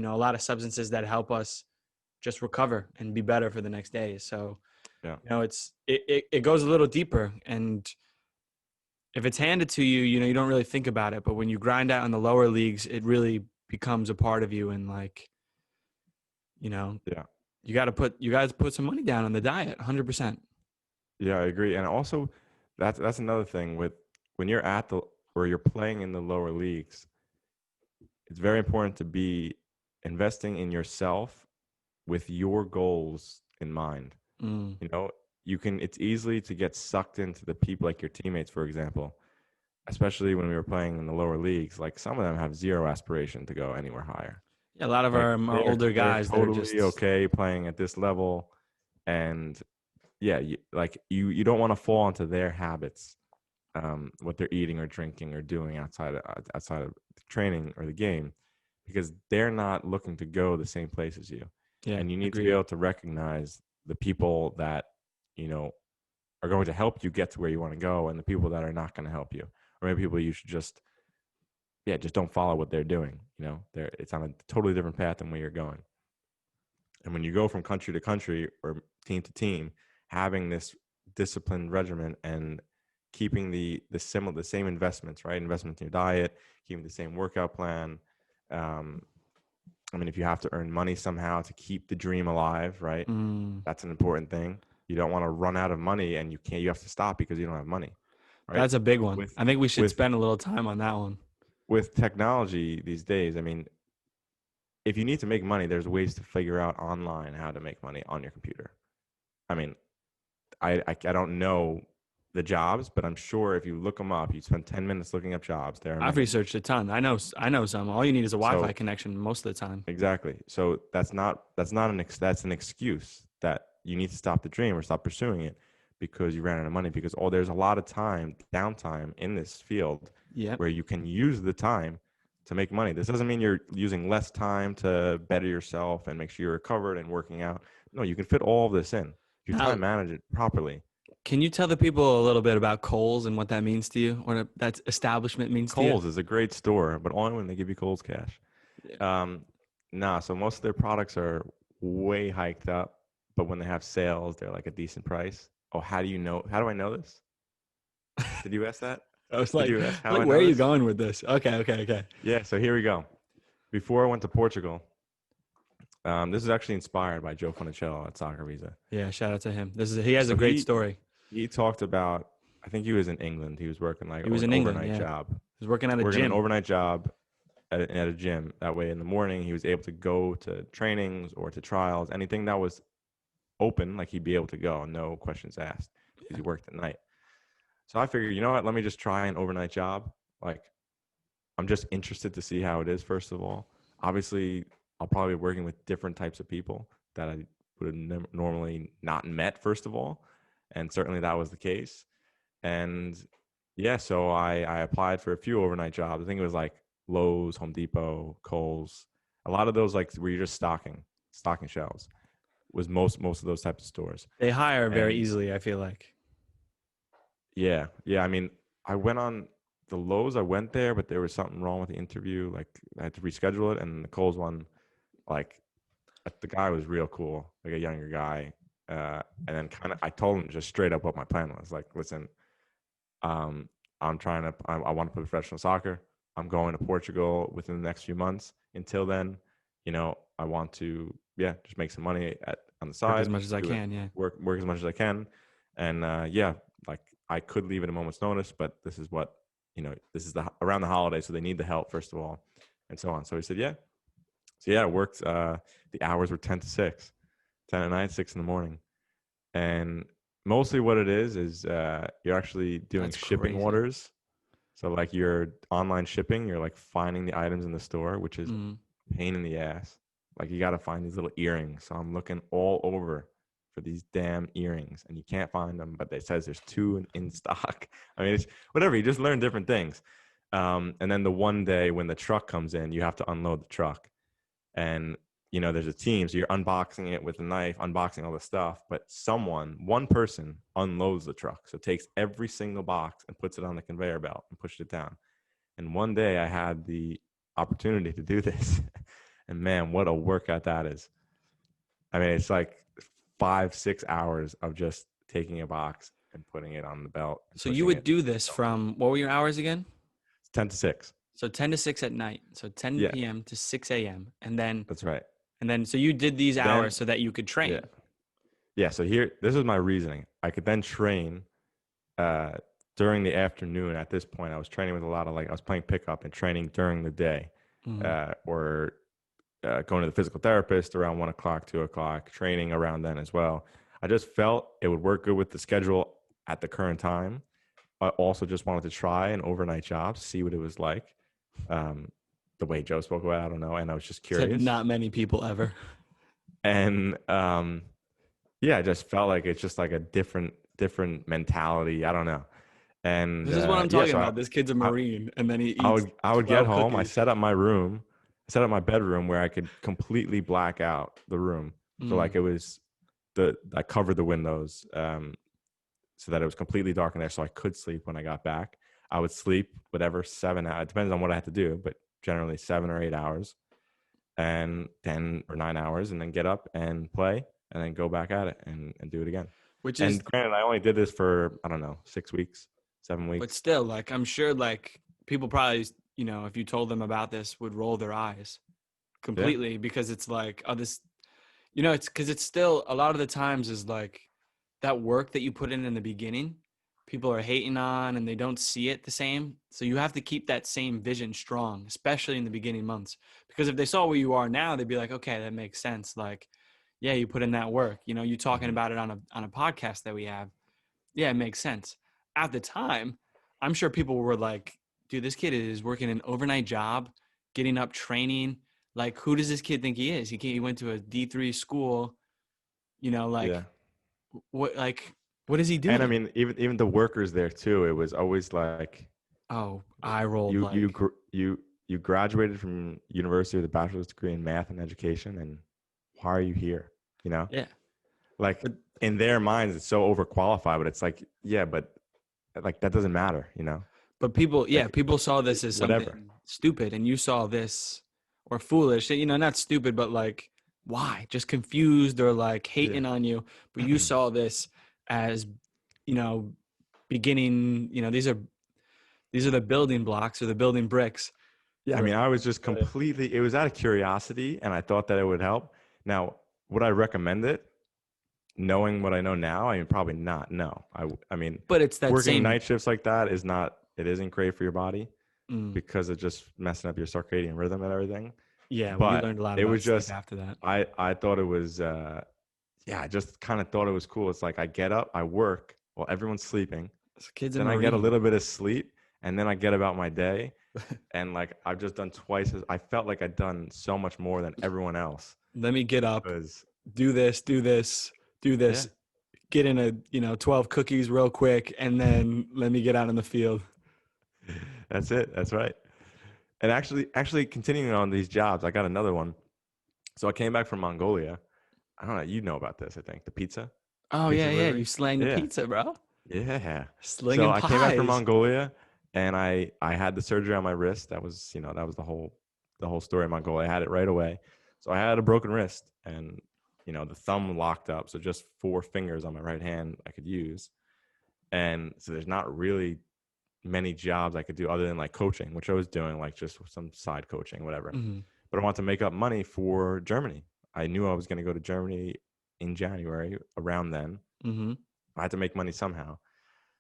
a lot of substances that help us just recover and be better for the next day. So, yeah, it goes a little deeper. And if it's handed to you, you don't really think about it. But when you grind out in the lower leagues, it really becomes a part of you. And like, you know, yeah, you guys put some money down on the diet, 100%. yeah. I agree. And also, that's another thing with when you're at the or you're playing in the lower leagues. It's very important to be investing in yourself with your goals in mind. Mm, You know, it's easily to get sucked into the people like your teammates, for example, especially when we were playing in the lower leagues. Like some of them have zero aspiration to go anywhere higher. yeah, a lot of Like our older they're guys, they're totally just, okay playing at this level. And yeah, you don't want to fall into their habits, what they're eating or drinking or doing outside of the training or the game, because they're not looking to go the same place as you. yeah, And you need to be agreed. able to recognize the people that you know are going to help you get to where you want to go, and the people that are not going to help you, or maybe people you should just don't follow what they're doing. It's on a totally different path than where you're going. And when you go from country to country or team to team, having this disciplined regimen and keeping the same investments, right? Investments in your diet, keeping the same workout plan. Um, I mean, if you have to earn money somehow to keep the dream alive, right? Mm, That's an important thing. You don't want to run out of money and you have to stop because you don't have money, right? that's a big one. With I think we should with spend a little time on that one. with technology these days, I mean, if you need to make money, there's ways to figure out online how to make money on your computer. I mean, I don't know the jobs, but I'm sure if you look them up, you spend 10 minutes looking up jobs. There are I've many. researched a ton. I know some. All you need is a Wi-Fi So connection most of the time. exactly. So that's an excuse that you need to stop the dream or stop pursuing it because you ran out of money. Because there's a lot of downtime in this field Yep. where you can use the time to make money. This doesn't mean you're using less time to better yourself and make sure you're recovered and working out. No, you can fit all of this in if you Now, time manage it properly. can you tell the people a little bit about Kohl's and what that means to you, or that establishment means to you? Kohl's is a great store, but only when they give you Kohl's cash. Yeah. So most of their products are way hiked up, but when they have sales, they're like a decent price. Oh, how do you know? How do I know this? Did you ask that? I was Did like, you ask how I where know are you this? going with this? Okay. Yeah, so here we go. Before I went to Portugal, this is actually inspired by Joe Funicello at Soccer Visa. Yeah, shout out to him. He has So a great story. he talked about, I think he was in England. He was working like He was an in England. overnight Yeah, job. he was working at a Working an gym. overnight job at a gym. That way in the morning, he was able to go to trainings or to trials, anything that was open, like he'd be able to go, no questions asked because he worked at night. So I figured, you know what, let me just try an overnight job. Like, I'm just interested to see how it is, first of all. Obviously, I'll probably be working with different types of people that I would have normally not met, first of all. And certainly that was the case. And yeah, so I applied for a few overnight jobs. I think it was like Lowe's, Home Depot, Kohl's. A lot of those, like, where you're just stocking shelves, was most of those types of stores. They hire very And easily, I feel like. yeah. I mean, I went on the Lowe's. I went there, but there was something wrong with the interview. Like I had to reschedule it. And the Kohl's one, like the guy was real cool, like a younger guy. And then I told him just straight up what my plan was. Like, listen, um, I want to play professional soccer. I'm going to Portugal within the next few months. Until then, I want to, just make some money on the side. Work as much as I can. Yeah. Work as much as I can. And like I could leave at a moment's notice, but this is what, this is around the holidays. So they need the help, first of all, and so on. So he said, yeah. So it worked. The hours were 10 to 6, 10 at night, 6 in the morning. And mostly what it is you're actually doing That's shipping crazy. orders. So like you're online shipping, you're like finding the items in the store, which is Mm. a pain in the ass. Like you got to find these little earrings. So I'm looking all over for these damn earrings and you can't find them, but it says there's 2 in stock. I mean, it's whatever. You just learn different things. And then the one day when the truck comes in, you have to unload the truck. And there's a team, so you're unboxing it with a knife, unboxing all the stuff, but one person unloads the truck. So takes every single box and puts it on the conveyor belt and pushes it down. And one day I had the opportunity to do this. And man, what a workout that is. I mean, it's like 5-6 hours of just taking a box and putting it on the belt. So you would do this from, what were your hours again? It's 10 to 6. So 10 to 6 at night. So 10 Yeah. p.m. to 6 a.m. And then, That's right. so you did these hours so that you could train. Yeah. So this is my reasoning. I could then train during the afternoon. At this point, I was training with a lot of I was playing pickup and training during the day, or going to the physical therapist around 1 o'clock, 2 o'clock, training around then as well. I just felt it would work good with the schedule at the current time. I also just wanted to try an overnight job, see what it was like. The way Joe spoke about it, I don't know. And I was just curious. Said not many people ever. And I just felt like it's just like a different mentality. I don't know. And this is what I'm talking about. This kid's a Marine, and then he eats. I would get home. Cookies. I set up my room. I set up my bedroom where I could completely black out the room. So like it was I covered the windows so that it was completely dark in there, so I could sleep when I got back. I would sleep whatever 7 hours. It depends on what I had to do, but generally 7 or 8 hours, and 10 or 9 hours, and then get up and play, and then go back at it and do it again. And granted, I only did this for, I don't know, 6 weeks, 7 weeks. But still, like, I'm sure, like, people probably, if you told them about this, would roll their eyes completely because it's like, oh, this, it's because it's still a lot of the times is like that work that you put in the beginning, people are hating on and they don't see it the same. So you have to keep that same vision strong, especially in the beginning months, because if they saw where you are now, they'd be like, okay, that makes sense. Like, yeah, you put in that work, you talking about it on a podcast that we have. Yeah, it makes sense. At the time, I'm sure people were like, dude, this kid is working an overnight job, getting up, training. Like, who does this kid think he is? He went to a D3 school, what is he doing? And I mean, even the workers there too, it was always like, oh, I rolled you graduated from university with a bachelor's degree in math and education, and why are you here? Yeah. Like in their minds, it's so overqualified, but it's like, yeah, but like that doesn't matter, But people saw this as something stupid, and you saw this or foolish, not stupid, but like, why? Just confused or like hating on you. But you saw this as, beginning, these are the building blocks or the building bricks. Yeah. I mean, I was just completely, it was out of curiosity and I thought that it would help. Now, would I recommend it? Knowing what I know now, I mean, probably not. No, I mean, but it's that working same night shifts like that isn't great for your body because it's just messing up your circadian rhythm and everything. Yeah, but we learned a lot. It was just after that. I thought it was, I just kind of thought it was cool. It's like I get up, I work while everyone's sleeping. Then I get a little bit of sleep, and then I get about my day, and like I've just done twice as I felt like I'd done so much more than everyone else. Let me get up, do this, get in a 12 cookies real quick, and then let me get out in the field. That's it. That's right. And actually continuing on these jobs, I got another one. So I came back from Mongolia. I don't know. You know about this, I think. The pizza. Oh, pizza yeah. delivery. You slang the pizza, bro. Yeah. Slinging so pies. I came back from Mongolia, and I had the surgery on my wrist. That was, that was the whole story of Mongolia. I had it right away. So I had a broken wrist, and the thumb locked up. So just 4 fingers on my right hand I could use. And so there's not really many jobs I could do other than like coaching, which I was doing, like just some side coaching, whatever. But I wanted to make up money for Germany. I knew I was going to go to Germany in January around then. I had to make money somehow.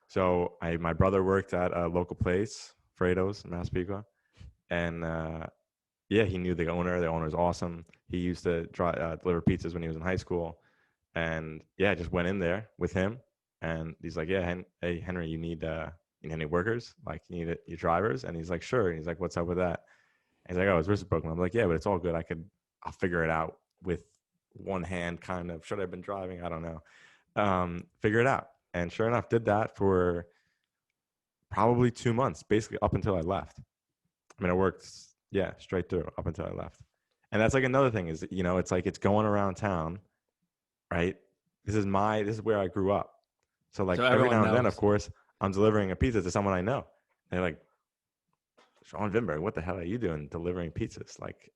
So my brother worked at a local place, Fredo's in Massapequa. And yeah, he knew the owner. The owner's awesome. He used to deliver pizzas when he was in high school. And yeah, I just went in there with him. And he's like, yeah, hey, Henry, you need any workers? Like, you need your drivers? And he's like, sure. And he's like, what's up with that? And he's like, oh, his wrist is broken. I'm like, yeah, but it's all good. I'll figure it out with one hand, kind of. Should I have been driving? I don't know. Figure it out. And sure enough, did that for probably 2 months, basically up until I left. I mean, I worked, yeah, straight through up until I left. And that's like another thing is, it's like it's going around town, right? This is where I grew up. So like every now and then, of course, I'm delivering a pizza to someone I know. They're like, Sean Wimberg, what the hell are you doing delivering pizzas? Like,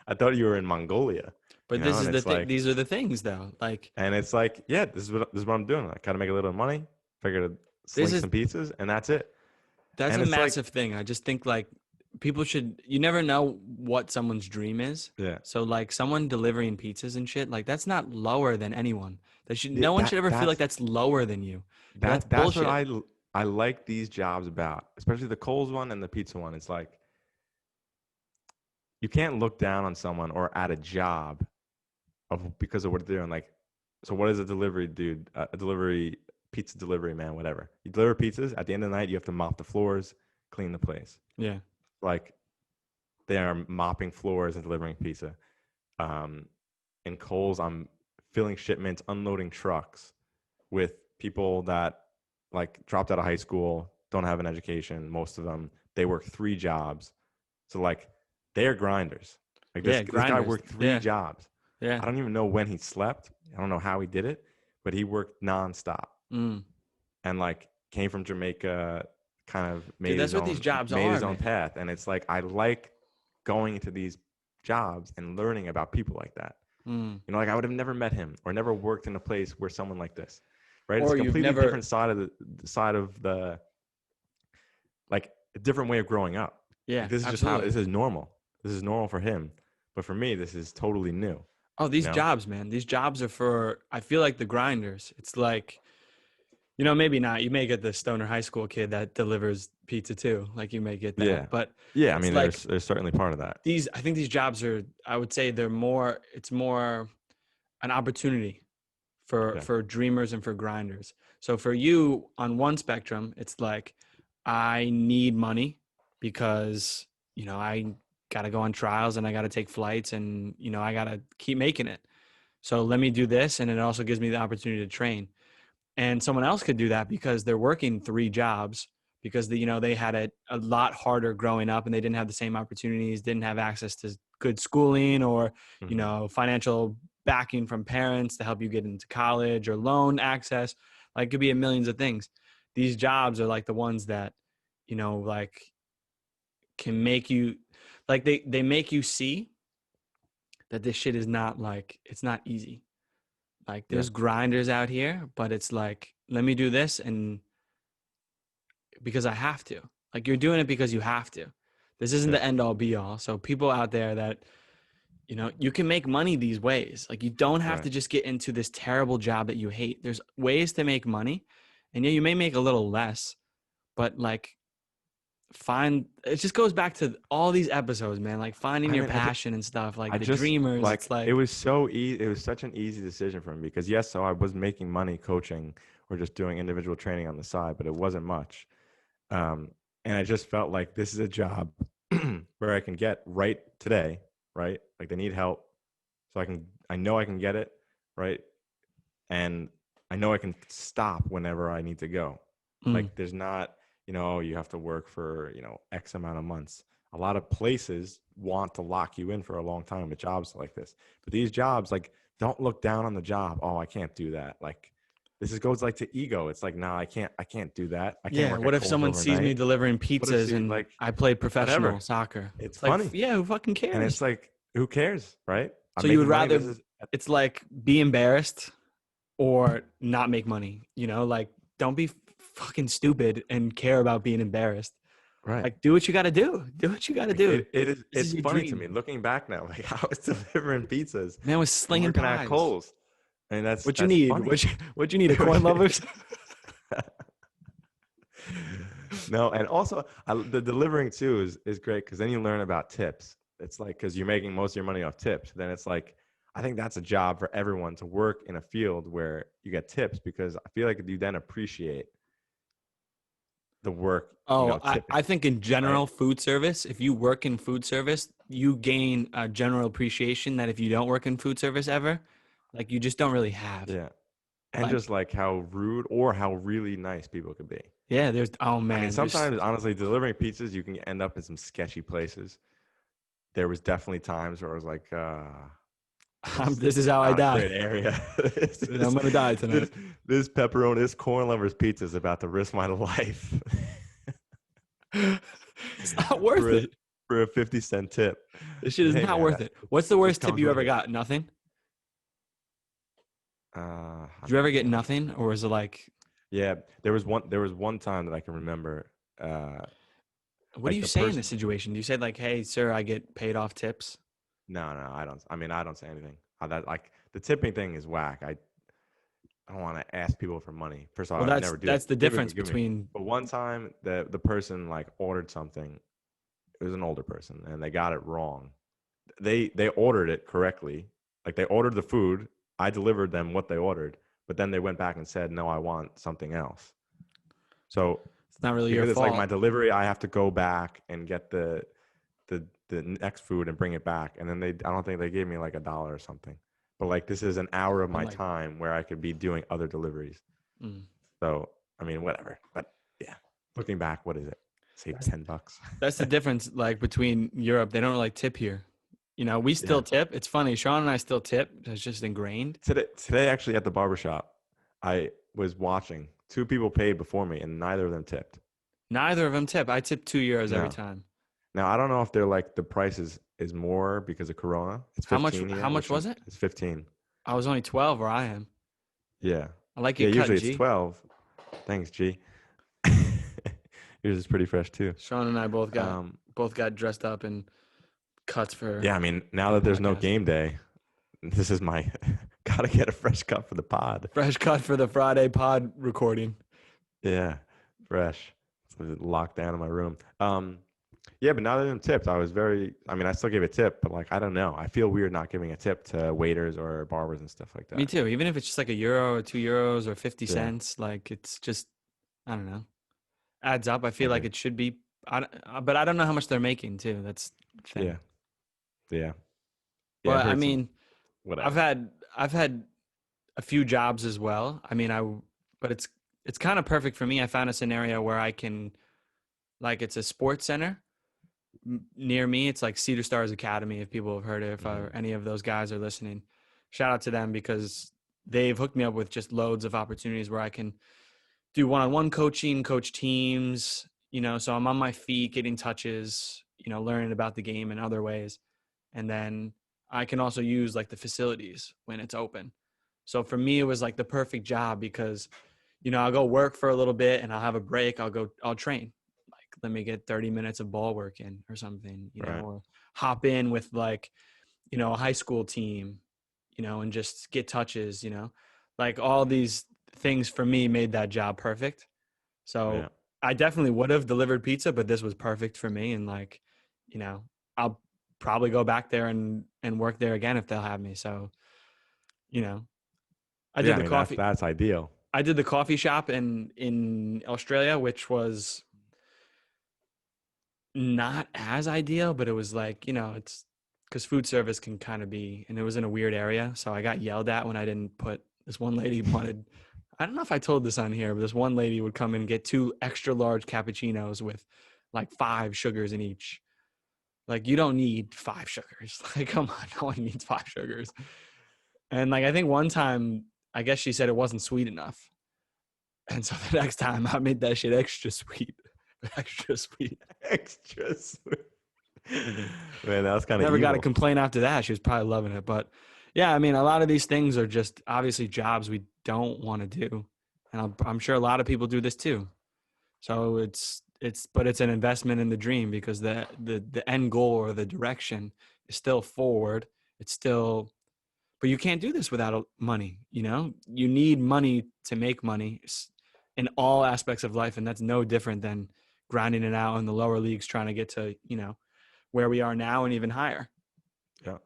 I thought you were in Mongolia. But this is the thing. Like, these are the things, though. Like, and it's like, yeah, this is what I'm doing. I kind of make a little money, figure to sling some pizzas, and that's it. That's a massive thing. I just think like people should. You never know what someone's dream is. Yeah. So like someone delivering pizzas and shit, like that's not lower than anyone. No one should ever feel like that's lower than you. That's bullshit. What I like these jobs about, especially the Kohl's one and the pizza one. It's like you can't look down on someone or at a job because of what they're doing. Like, so what is a delivery dude? Pizza delivery man, whatever. You deliver pizzas. At the end of the night, you have to mop the floors, clean the place. Yeah. Like they are mopping floors and delivering pizza. In Kohl's, I'm filling shipments, unloading trucks with people that like dropped out of high school, don't have an education. Most of them, they work 3 jobs. So like they're grinders. Like this guy worked 3 jobs. Yeah. I don't even know when he slept. I don't know how he did it, but he worked nonstop. And like came from Jamaica, kind of made his own path. And it's like, I like going into these jobs and learning about people like that. Like I would have never met him or never worked in a place where someone like this, right? It's a completely different side of the like a different way of growing up. Yeah. Like, this is just how this is normal. This is normal for him. But for me, this is totally new. Oh, these jobs, man. These jobs are for, I feel like the grinders. It's like, maybe not. You may get the stoner high school kid that delivers pizza too. Like you may get that. Yeah. But yeah, I mean, like, there's certainly part of that. I think these jobs are, I would say it's more an opportunity for dreamers and for grinders. So for you on one spectrum, it's like, I need money because, I got to go on trials and I got to take flights and, I got to keep making it. So let me do this. And it also gives me the opportunity to train. And someone else could do that because they're working 3 jobs because they had it a lot harder growing up and they didn't have the same opportunities, didn't have access to good schooling or, financial backing from parents to help you get into college or loan access. Like it could be a millions of things. These jobs are like the ones that, like can make you like, they make you see that this shit is not like, it's not easy. Like there's grinders out here, but it's like, let me do this. And because I have to, like you're doing it because you have to, this isn't the end all be all. So people out there that, you can make money these ways. Like you don't have to just get into this terrible job that you hate. There's ways to make money and you may make a little less, but like it just goes back to all these episodes, man, like finding your passion and stuff, like the dreamers. Like, it's like, it was so easy. It was such an easy decision for me because so I was making money coaching or just doing individual training on the side, but it wasn't much. And I just felt like this is a job where I can get right today, right? Like they need help. So I know I can get it, right? And I know I can stop whenever I need to go. Like there's not, you have to work for, X amount of months. A lot of places want to lock you in for a long time with jobs like this. But these jobs, like, don't look down on the job. Oh, I can't do that. Like, goes like to ego. It's like, no, I can't do that. I can't work what at if someone Kohl's sees overnight. me delivering pizzas and like I played professional soccer? It's like, funny. Yeah, who fucking cares? And it's like, who cares, right? So you would rather it's like be embarrassed or not make money, you know, like don't be fucking stupid and care about being embarrassed. Right. Like do what you got to do. Do what you got to do. This It's is your funny to me dream. looking back now, like I was delivering pizzas Man was and slinging working at pies. Kohl's. I mean, What you that's need? funny. What you need? A coin lovers? No, and also the delivering too is great because then you learn about tips. It's like because you're making most of your money off tips. Then it's like I think that's a job for everyone to work in a field where you get tips because I feel like you then appreciate the work. Oh, Tipping, I think in right? general, food service, if you work in food service, you gain a general appreciation that if you don't work in food service ever, like you just don't really have. Yeah, and Like, just like how rude or how really nice people could be. yeah, oh I mean, man, there's, sometimes honestly, delivering pizzas, you can end up in some sketchy places. There was definitely times where I was like, this is how I not a die. great area. I'm going to die tonight. This pepperoni, this corn lovers pizza is about to risk my life It's not worth for a, it. for a 50-cent tip. This shit But is hey, not man, worth it. What's the worst tip comes you with ever it. got? Nothing? I Did you ever get don't know. nothing? Or was it like, Yeah, there was one time that I can remember. what do Like you the say in person. this situation? Do you say like, hey, sir, I get paid off tips? No, I don't. I mean, I don't say anything. That like the tipping thing is whack. I don't want to ask people for money. First of all, Well, I would never do that. that's the Typically, difference give me. between, But one time, the person like ordered something. It was an older person, and they got it wrong. They ordered it correctly. Like they ordered the food. I delivered them what they ordered, but then they went back and said, "No, I want something else." So it's not really your because it's like fault. my delivery, I have to go back and get the next food and bring it back. And then I don't think they gave me like $1 or something. But like this is an hour of I'm my like, time where I could be doing other deliveries. mm. So I mean, whatever. But yeah, looking back, what is it? Save That's $10. that's the difference, like between Europe. They don't like tip here. You know, we still Yeah. tip. It's funny. Sean and I still tip. It's just ingrained. Today actually at the barbershop, I was watching. Two people paid before me, and neither of them tipped. Neither of them tip. I tip €2 every No. time. Now I don't know if they're like the price is more because of Corona. It's How much? 15 How here, much which was it? is 15. I was only 12, or I am. Yeah. I like Yeah, your cut, usually it's G. 12. Thanks, G. Yours is pretty fresh too. Sean and I Um, both got dressed up in cuts for yeah, I mean, now the that there's no podcast. game day, this is my gotta get a fresh cut for the pod. Fresh cut for the Friday pod recording. Yeah, fresh. It's locked down in my room. Yeah, but now that I'm tipped, I mean, I still gave a tip, but like, I don't know. I feel weird not giving a tip to waiters or barbers and stuff like Me that. too. Even if it's just like €1 or €2 or 50 Yeah, cents, like it's just, I don't know, adds up. I I feel like agree. it should be, but I don't know how much they're making too. That's the thing. Yeah, yeah, yeah. I've But I heard some, mean, I've whatever. had I've had a few jobs as well. I mean, but it's kind of perfect for me. I found a scenario where I can, like, it's a sports center near me. It's like Cedar Stars Academy. If people have heard it, if Hmm. any of those guys are listening, shout out to them because they've hooked me up with just loads of opportunities where I can do one-on-one coaching, coach teams. You know, so I'm on my feet, getting touches. You know, learning about the game in other ways, and then I can also use like the facilities when it's open. So for me, it was like the perfect job because, you know, I'll go work for a little bit and I'll have a break. I'll train. Like, let me get 30 minutes of ball work in or something, you know, Right. or hop in with like, you know, a high school team, you know, and just get touches, you know, like all these things for me made that job perfect. So Yeah. I definitely would have delivered pizza, but this was perfect for me. And like, you know, I'll probably go back there and work there again if they'll have me. So, you know, I Yeah. did I the mean, coffee. that's ideal. I did the coffee shop in Australia, which was not as ideal, but it was like, you know, it's because food service can kind of be, and it was in a weird area. So I got yelled at when I didn't put, this one lady wanted, I don't know if I told this on here, but this one lady would come in and get 2 extra large cappuccinos with like 5 sugars in each. Like, you don't need 5 sugars. Like, come on, no one needs 5 sugars. And like, I think one time, I guess she said it wasn't sweet enough. And so the next time I made that shit extra sweet, extra sweet. Extra sweet. Man, that was kind of Never got a evil. complaint after that. She was probably loving it. But Yeah, I mean, a lot of these things are just obviously jobs we don't want to do, and I'm sure a lot of people do this too. So but it's an investment in the dream because the end goal or the direction is still forward. It's still, but you can't do this without money. You know, you need money to make money in all aspects of life, and that's no different than grinding it out in the lower leagues, trying to get to where we are now and even higher. Yeah.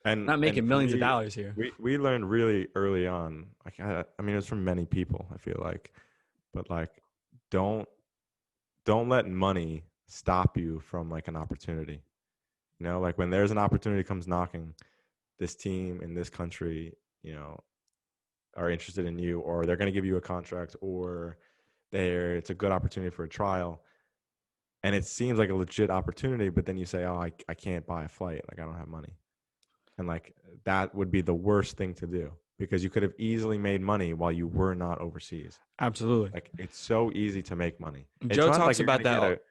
Not And making for millions of me, dollars here. we learned really early on. Like I mean, it's from many people. I feel like, but like, don't don't let money stop you from like an opportunity. You know, like when there's an opportunity comes knocking, this team in this country, are interested in you, or they're going to give you a contract, or it's a good opportunity for a trial, and it seems like a legit opportunity, but then you say, oh, I can't buy a flight, like I don't have money. And like that would be the worst thing to do because you could have easily made money while you were not overseas. Absolutely. Like it's so easy to make money. It's Joe not like talks you're going about to get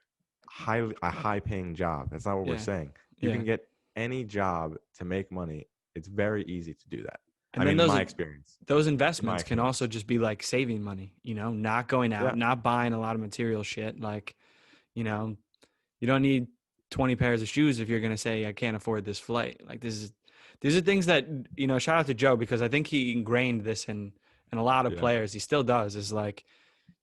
that. a high paying job. That's not what we're Yeah. saying. You Yeah. can get any job to make money. It's very easy to do that. And I then mean, in my experience. those In my investments can experience. also just be like saving money, not going Yeah. out, not buying a lot of material shit. Like, you know, you don't need 20 pairs of shoes if you're going to say, I can't afford this flight. Like these are things that, shout out to Joe because I think he ingrained this in a lot of Yeah. players. He still does is like,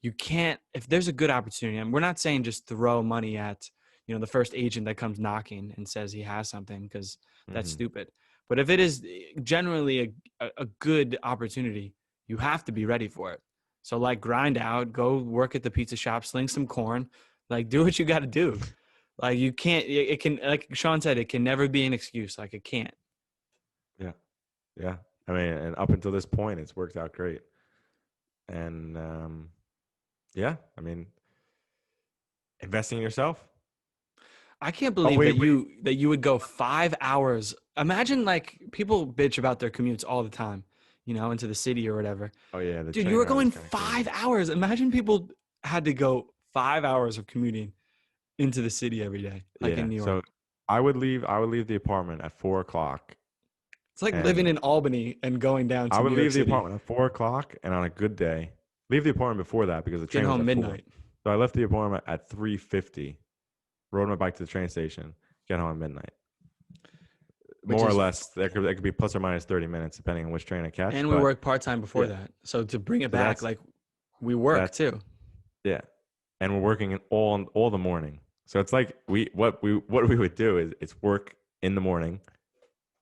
you can't, if there's a good opportunity, and we're not saying just throw money at, the first agent that comes knocking and says he has something because that's Hmm. stupid. But if it is generally a good opportunity, you have to be ready for it. So like grind out, go work at the pizza shop, sling some corn, like do what you got to do. Like you can't, it can, like Sean said, it can never be an excuse. Like it can't. Yeah. Yeah. I mean, and up until this point, it's worked out great. And yeah, I mean, investing in yourself. I can't Oh, believe wait, wait. that you would go 5 hours. Imagine like people bitch about their commutes all the time, into the city or whatever. Oh, yeah. The Dude, you train were ride is going kind of 5 hours. Imagine people had to go 5 hours of commuting into the city every day, like in Yeah. New York. So I would leave the apartment at 4 o'clock. It's like living And in Albany and going down I to would New York leave the City, apartment at 4 o'clock, and on a good day, leave the apartment before that because the getting train was home at 4. midnight. So I left the apartment at 3:50, rode my bike to the train station, get home at midnight. Which More or is, less, there could be plus or minus 30 minutes depending on which train I catch. and we But worked part time before yeah, that. So to bring it so back, like we work that's too. yeah, and we're working in all the morning. So it's like what we would do is it's work in the morning,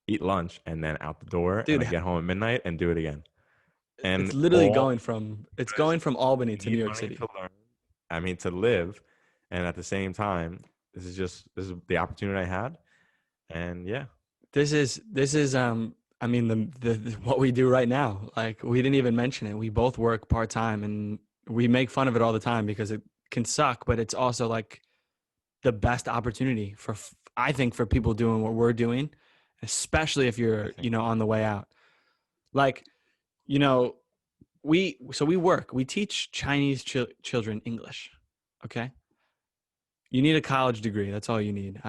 eat lunch, and then out the door, and Dude, then get home at midnight and do it again. it's And literally all it's because going from Albany you to New need York money City. to learn. I mean, to live, and at the same time, this is the opportunity I had, and yeah, This is I mean the what we do right now. Like we didn't even mention it. We both work part-time and we make fun of it all the time because it can suck, but it's also like the best opportunity for I think for people doing what we're doing, especially if I you're, think on the way out. Like, you know, we work. We teach Chinese children English. Okay? You need a college degree. That's all you need. for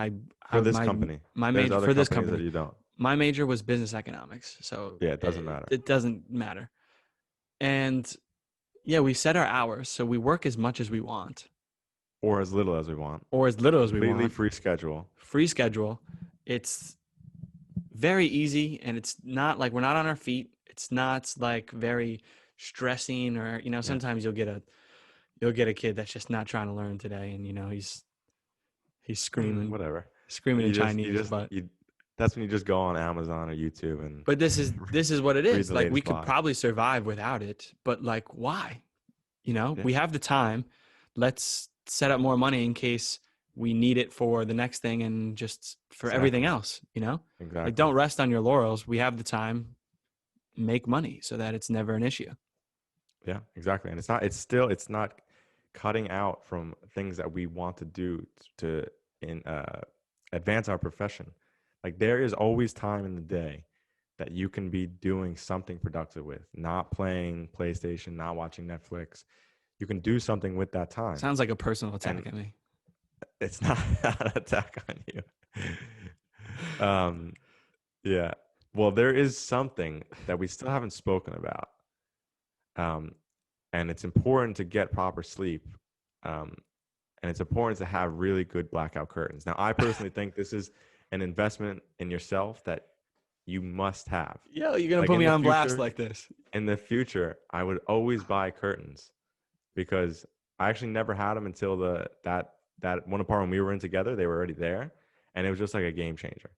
I this company, my there's major other for this companies that company. you don't. My major was business economics, so Yeah, it doesn't matter, it doesn't matter. And yeah, we set our hours, so we work as much as we want or as little as we want. or as little as we Completely want. free schedule. Free schedule. It's very easy, and it's not like we're not on our feet. It's not like very stressing, or Yeah, sometimes you'll get a kid that's just not trying to learn today, and he's whatever. screaming in Chinese, You. That's when you just go on Amazon or YouTube and but this is what it read is. the Like we latest could blog. probably survive without it, but like why? Yeah, We have the time. Let's set up more money in case we need it for the next thing and just for everything exactly, else. Like exactly. don't rest on your laurels. We have the time, make money so that it's never an issue. Yeah, exactly. And it's not cutting out from things that we want to do to in advance our profession. Like there is always time in the day that you can be doing something productive with, not playing PlayStation, not watching Netflix. You can do something with that time. Sounds like a personal And attack at me. it's not an attack on you. Yeah. Well, there is something that we still haven't spoken about, and it's important to get proper sleep, um, and it's important to have really good blackout curtains. Now, I personally think this is an investment in yourself that you must have. Yo, you're gonna Like put in me the on blast future, like this. in the future, I would always buy curtains because I actually never had them until that one apartment we were in together. They were already there, and it was just like a game changer.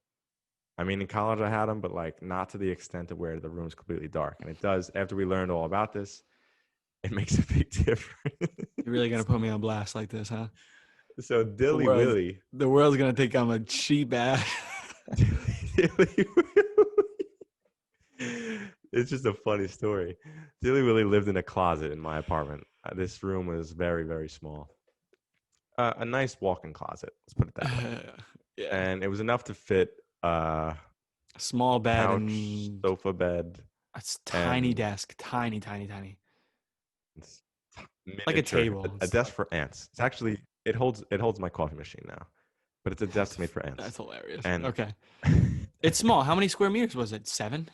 I mean, in college I had them, but like not to the extent of where the room's completely dark. And it does after we learned all about this, it makes a big difference. You're really gonna put me on blast like this, huh? So Dilly Willy, The world's gonna think I'm a cheap ass. Dilly Willy. It's just a funny story. Dilly Willy lived in a closet in my apartment. This room was very, very small. A nice walk-in closet. Let's put it that way. Yeah. And it was enough to fit A small bed couch, and sofa bed, a tiny and desk. Tiny. it's Like a miniature, table. a desk for ants. It's actually it holds my coffee machine now, but it's a desk made for ants. That's hilarious. And Okay. It's small. How many square meters was it? 7?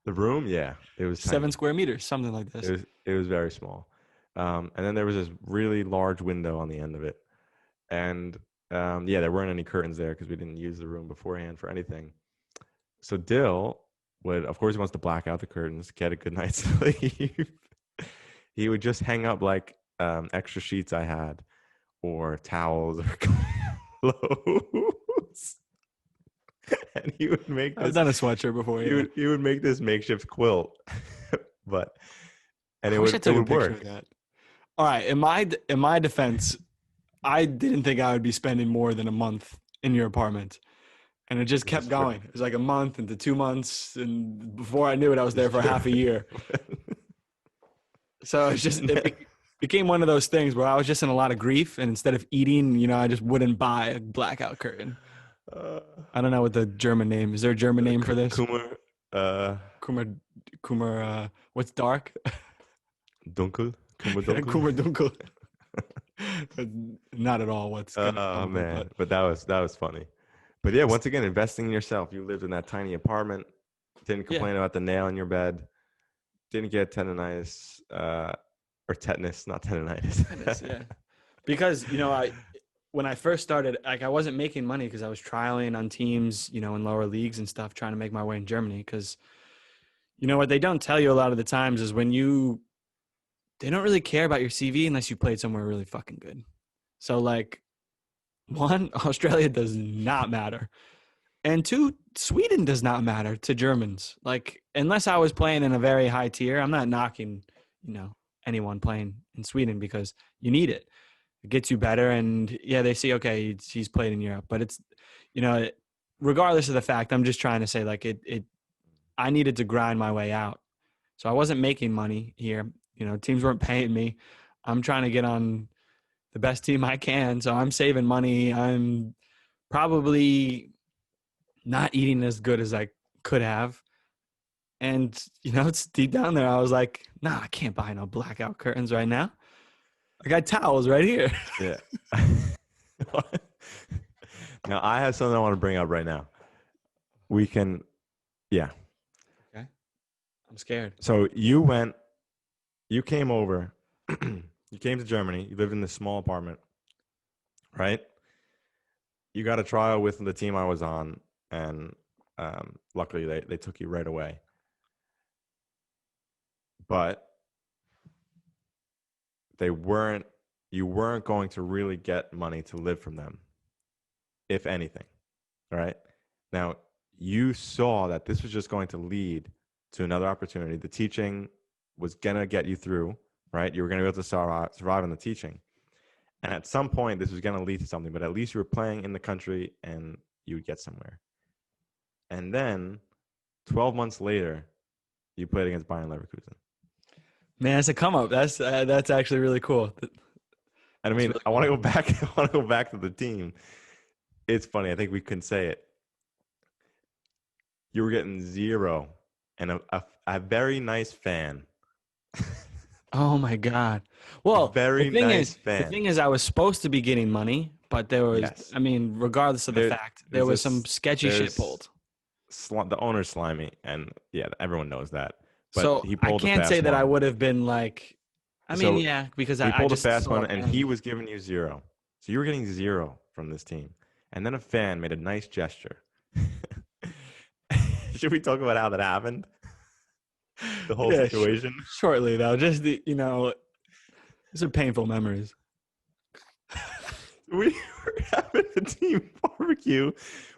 the room, yeah, it was 7 tiny. square meters, something like this. It was very small, and then there was this really large window on the end of it, and yeah, there weren't any curtains there because we didn't use the room beforehand for anything. So Dill would, of course, he wants to black out the curtains, get a good night's sleep. He would just hang up like extra sheets I had, or towels, or clothes, and he would make I've this. done a sweatshirt before. Yeah. He would make this makeshift quilt, but and I it wish I would took a picture work. of that. All right. In my defense, I didn't think I would be spending more than a month in your apartment. And it just This kept is true. going. It was like a month into 2 months. And before I knew it, I was there for half a year. So it's just, it became one of those things where I was just in a lot of grief. And instead of eating, I just wouldn't buy a blackout curtain. I don't know what the German name is. There a German name for this? Kummer, Kummer, what's dark? dunkel, Kummer dunkel. Kummer dunkel. Not at all what's Oh dunkel, man, but that was funny. But yeah, once again, investing in yourself. You lived in that tiny apartment, didn't complain about the nail in your bed, didn't get tendonitis or tetanus, not tendonitis. Tetanus, yeah. Because when I first started, like I wasn't making money because I was trialing on teams, in lower leagues and stuff, trying to make my way in Germany. Because what they don't tell you a lot of the times is they don't really care about your CV unless you played somewhere really fucking good. So like, 1, Australia does not matter. And 2, Sweden does not matter to Germans. Like, unless I was playing in a very high tier, I'm not knocking, anyone playing in Sweden because you need it. It gets you better. And yeah, they see, okay, he's played in Europe, but it's, regardless of the fact, I'm just trying to say like I needed to grind my way out. So I wasn't making money here. Teams weren't paying me. I'm trying to get on the best team I can. So I'm saving money. I'm probably not eating as good as I could have. And, it's deep down there. I was like, nah, I can't buy no blackout curtains right now. I got towels right here. Yeah. Now I have something I want to bring up right now. Yeah. Okay. I'm scared. So you came over, you came to Germany, you lived in this small apartment, right? You got a trial with the team I was on, and luckily they took you right away. But you weren't going to really get money to live from them, if anything, all right? Now, you saw that this was just going to lead to another opportunity. The teaching was going to get you through, right? You were going to be able to survive in the teaching. And at some point, this was going to lead to something, but at least you were playing in the country and you would get somewhere. And then 12 months later, you played against Bayern Leverkusen. Man, it's a come up. That's actually really cool. And I mean, I want to go back. I want to go back to the team. It's funny. I think we couldn't say it. You were getting 0, and a very nice fan. Oh my God. Well, very nice fan. The thing is, I was supposed to be getting money, but there was, Yes. regardless of the fact, there was some sketchy shit pulled. the owner's slimy, and yeah, everyone knows that. But So he I pulled a can't say fast that I one. would have been like, I mean, So yeah, because he I pulled a just fast saw one, it and he then. was giving you 0. So you were getting 0 from this team. And then a fan made a nice gesture. Should we talk about how that happened? The whole Yeah, situation. shortly though. Just these are painful memories. We were having a team barbecue.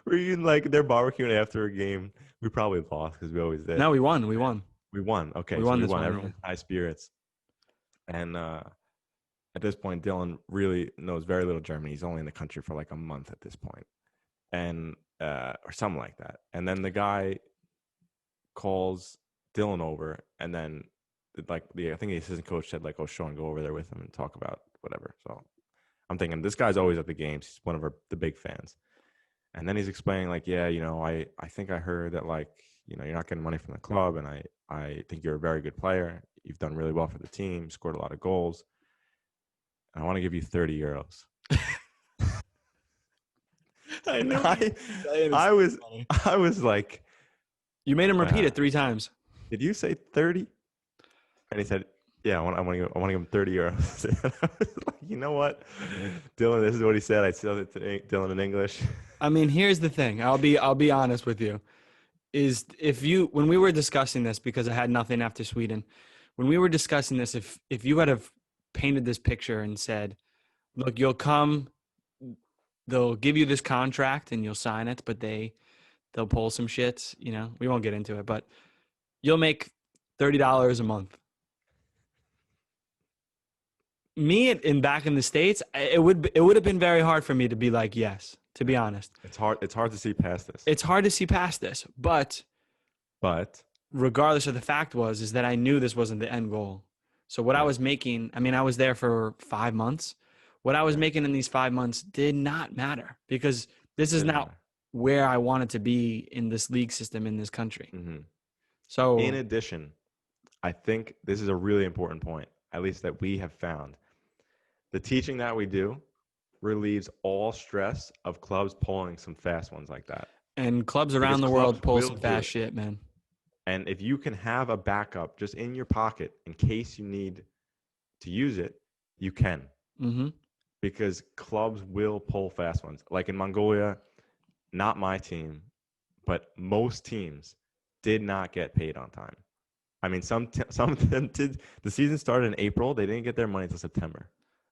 We're eating like they're barbecuing after a game. We probably lost because we always did. No, we won. We won. We won. Okay, We so won we this won. one. Yeah. Everyone's high spirits. And at this point, Dylan really knows very little German. He's only in the country for like a month at this point, and or something like that. And then the guy calls Dylan over, and then I think the assistant coach said like, "Oh, Sean, go over there with him and talk about whatever." So I'm thinking this guy's always at the games. He's one of the big fans. And then he's explaining like, yeah, I think I heard that like, you're not getting money from the club, and I think you're a very good player. You've done really well for the team, scored a lot of goals. And I want to give you 30 euros. I And knew what you were saying. It's I so was funny. I was like, You made him repeat it 3 times. did you say 30? And he said, yeah, I want to give him 30 euros. And I was like, you know what, Dylan, this is what he said. I said it to Dylan in English. I mean, here's the thing. I'll be honest with you. Is when we were discussing this, because I had nothing after Sweden, when we were discussing this, if you had have painted this picture and said, look, you'll come, they'll give you this contract and you'll sign it, but they'll pull some shit, we won't get into it, but you'll make $30 a month. Me in back in the States, it would have been very hard for me to be like, yes, to be honest. It's hard to see past this. It's hard to see past this, but regardless of the fact is that I knew this wasn't the end goal. So what I was making, I mean, I was there for 5 months. What I was making in these 5 months did not matter, because this is not where I wanted to be in this league system in this country. Mm-hmm. So in addition, I think this is a really important point, at least that we have found. The teaching that we do relieves all stress of clubs pulling some fast ones like that. And clubs around the world pull some fast shit, man. And if you can have a backup just in your pocket in case you need to use it, you can. Mm-hmm. Because clubs will pull fast ones. Like in Mongolia, not my team, but most teams did not get paid on time. I mean, some of them did. The season started in April. They didn't get their money until September.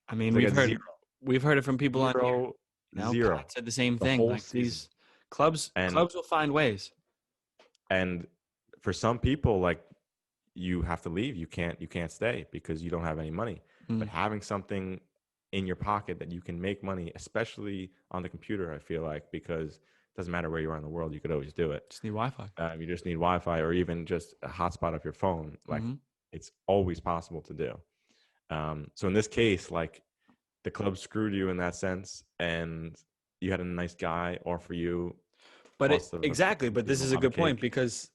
I mean, we've heard it from people on here. Zero. Pat said the same thing. Like season. These clubs will find ways. And for some people, like, you have to leave. You can't stay because you don't have any money. But having something in your pocket that you can make money, especially on the computer, I feel like, because it doesn't matter where you are in the world, you could always do it. Just need Wi-Fi. You just need Wi-Fi, or even just a hotspot of your phone. Like, it's always possible to do. So in this case, like, the club screwed you in that sense, and you had a nice guy offer you. But exactly. But this is a good point, because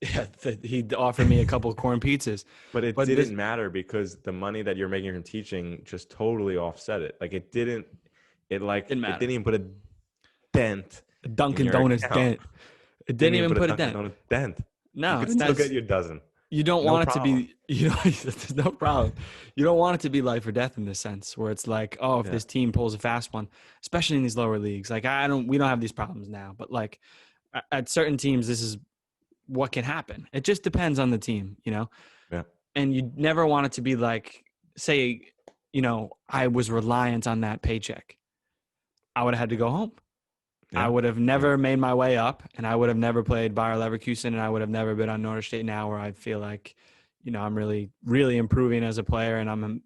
he offered me a couple of corn pizzas. But it didn't matter, because the money that you're making from teaching just totally offset it. Like, it didn't even put a dent. A Dunkin' Donuts dent. It didn't even put a dent. No, you can still get your dozen. You don't want it to be, there's no problem. You don't want it to be life or death in this sense, where it's like, oh, if this team pulls a fast one, especially in these lower leagues, like we don't have these problems now, but like at certain teams, this is what can happen. It just depends on the team, Yeah. And you never want it to be like, say, I was reliant on that paycheck. I would have had to go home. Yeah. I would have never made my way up, and I would have never played Bayer Leverkusen, and I would have never been on Norderstedt now, where I feel like, I'm really, really improving as a player, and I'm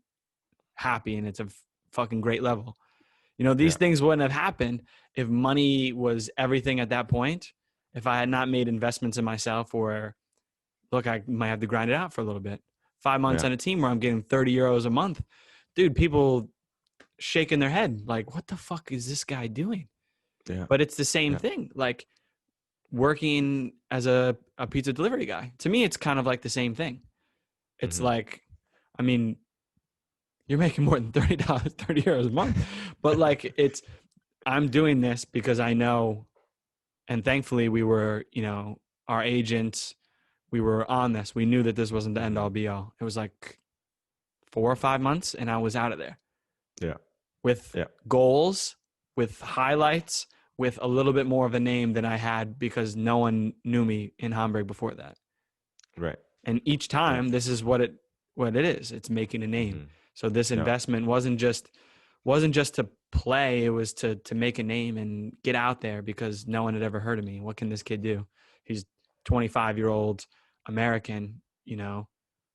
happy, and it's a fucking great level. These things wouldn't have happened if money was everything at that point, if I had not made investments in myself, or, look, I might have to grind it out for a little bit. 5 months on a team where I'm getting 30 euros a month. Dude, people shaking their head like, what the fuck is this guy doing? Yeah. But it's the same thing. Like, working as a pizza delivery guy, to me, it's kind of like the same thing. It's like, I mean, you're making more than $30, 30 euros a month, but like, I'm doing this because I know, and thankfully we were, our agent, we were on this. We knew that this wasn't the end all be all. It was like 4 or 5 months, and I was out of there. Yeah. With Yeah. goals, with highlights, with a little bit more of a name than I had because no one knew me in Hamburg before that. Right. And each time, this is what it is. It's making a name. Mhm. So this Yeah. investment wasn't just to play. It was to make a name and get out there because no one had ever heard of me. What can this kid do? He's 25-year-old American. You know,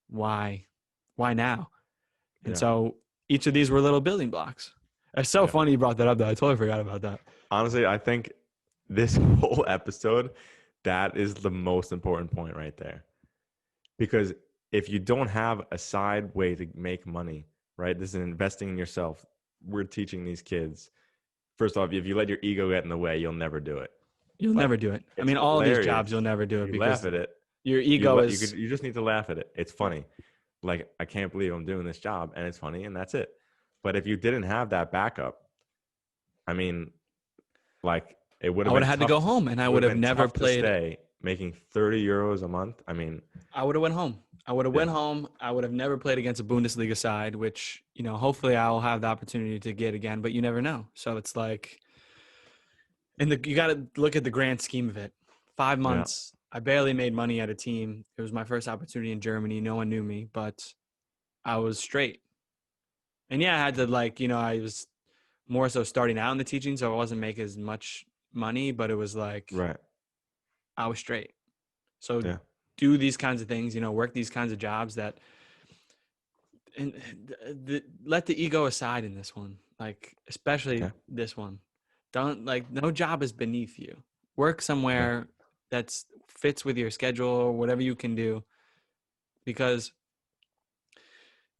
why now? And Yeah. so each of these were little building blocks. It's so funny you brought that up, though. I totally forgot about that. Honestly, I think this whole episode, that is the most important point right there. Because if you don't have a side way to make money, right? This is investing in yourself. We're teaching these kids. First off, if you let your ego get in the way, you'll never do it. You'll never do it. I mean, all these jobs, you'll never do it You because laugh at it. your ego You just need to laugh at it. It's funny. Like, I can't believe I'm doing this job, and it's funny, and that's it. But if you didn't have that backup, I mean, like, it would have. I would have had to go home, and I would have never played. Stay making 30 euros a month. I mean, I would have went home. I would have went home. I would have never played against a Bundesliga side, which, you know, hopefully I'll have the opportunity to get again, but you never know. So it's like, you got to look at the grand scheme of it. 5 months, I barely made money at a team. It was my first opportunity in Germany. No one knew me, but I was straight. And yeah, I had to, like, you know, I was more so starting out in the teaching, so I wasn't making as much money, but it was like, right. I was straight. So do these kinds of things, you know, work these kinds of jobs that, and let the ego aside in this one, like, especially this one. Don't, like, no job is beneath you. Work somewhere that's fits with your schedule or whatever you can do, because,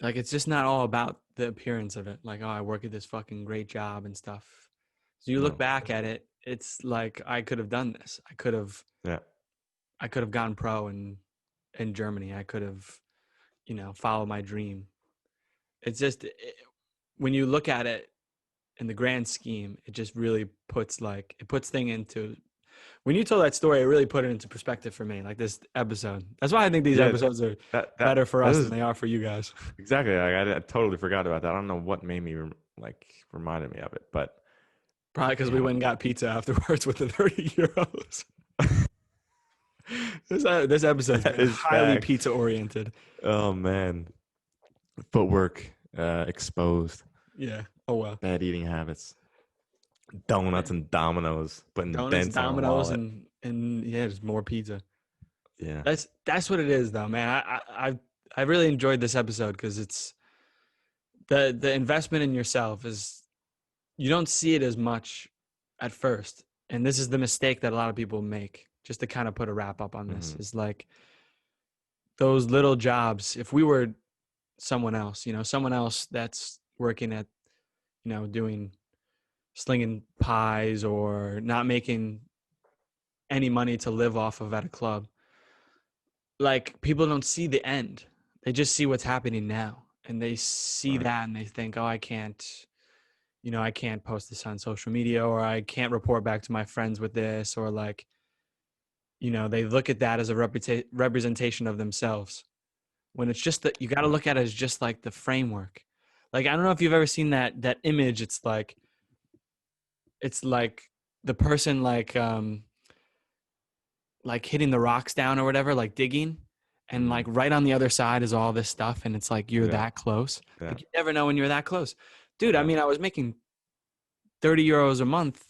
like, it's just not all about the appearance of it. Like, oh, I work at this fucking great job and stuff. So you look back at it, it's like, I could have done this. I could have gone pro in Germany. I could have, you know, followed my dream. It's just, when you look at it in the grand scheme, it just really puts thing into, when you told that story, it really put it into perspective for me, like this episode. That's why I think these episodes are better for us than they are for you guys. Exactly. Like, I totally forgot about that. I don't know what made me reminded me of it, but probably because we went and got pizza afterwards with the 30 euros. This episode is highly pizza oriented. Oh man, Footwork exposed. Yeah. Oh well. Bad eating habits. Donuts and Dominoes, putting the dents on the Dominoes, wallet. and yeah, there's more pizza. Yeah. That's what it is, though, man. I really enjoyed this episode because it's the investment in yourself is, you don't see it as much at first, and this is the mistake that a lot of people make. Just to kind of put a wrap up on this, is like, those little jobs. If we were someone else, you know, someone else that's working at, you know, slinging pies or not making any money to live off of at a club, like, people don't see the end. They just see what's happening now, and they see that and they think, oh, I can't post this on social media, or I can't report back to my friends with this, or, like, you know, they look at that as a representation of themselves, when it's just that you got to look at it as just like the framework. Like, I don't know if you've ever seen that image. It's like the person, like hitting the rocks down or whatever, like digging, and like right on the other side is all this stuff, and it's like, you're that close. Like, you never know when you're that close, dude. I mean, I was making 30 euros a month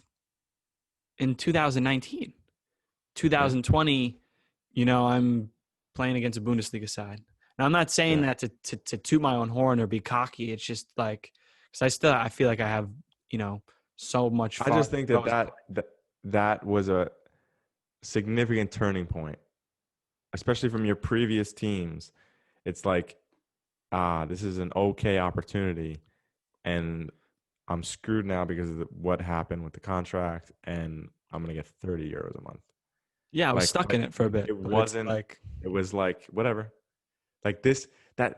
in 2019. 2020, you know, I'm playing against a Bundesliga side. Now, I'm not saying that to toot my own horn or be cocky. It's just like, because I feel like I have, you know, so much. I just think that was a significant turning point, especially from your previous teams. It's like, this is an okay opportunity, and I'm screwed now because of what happened with the contract, and I'm gonna get 30 euros a month. Yeah, I was stuck in it for a bit. It wasn't like, it was like, whatever. Like, that's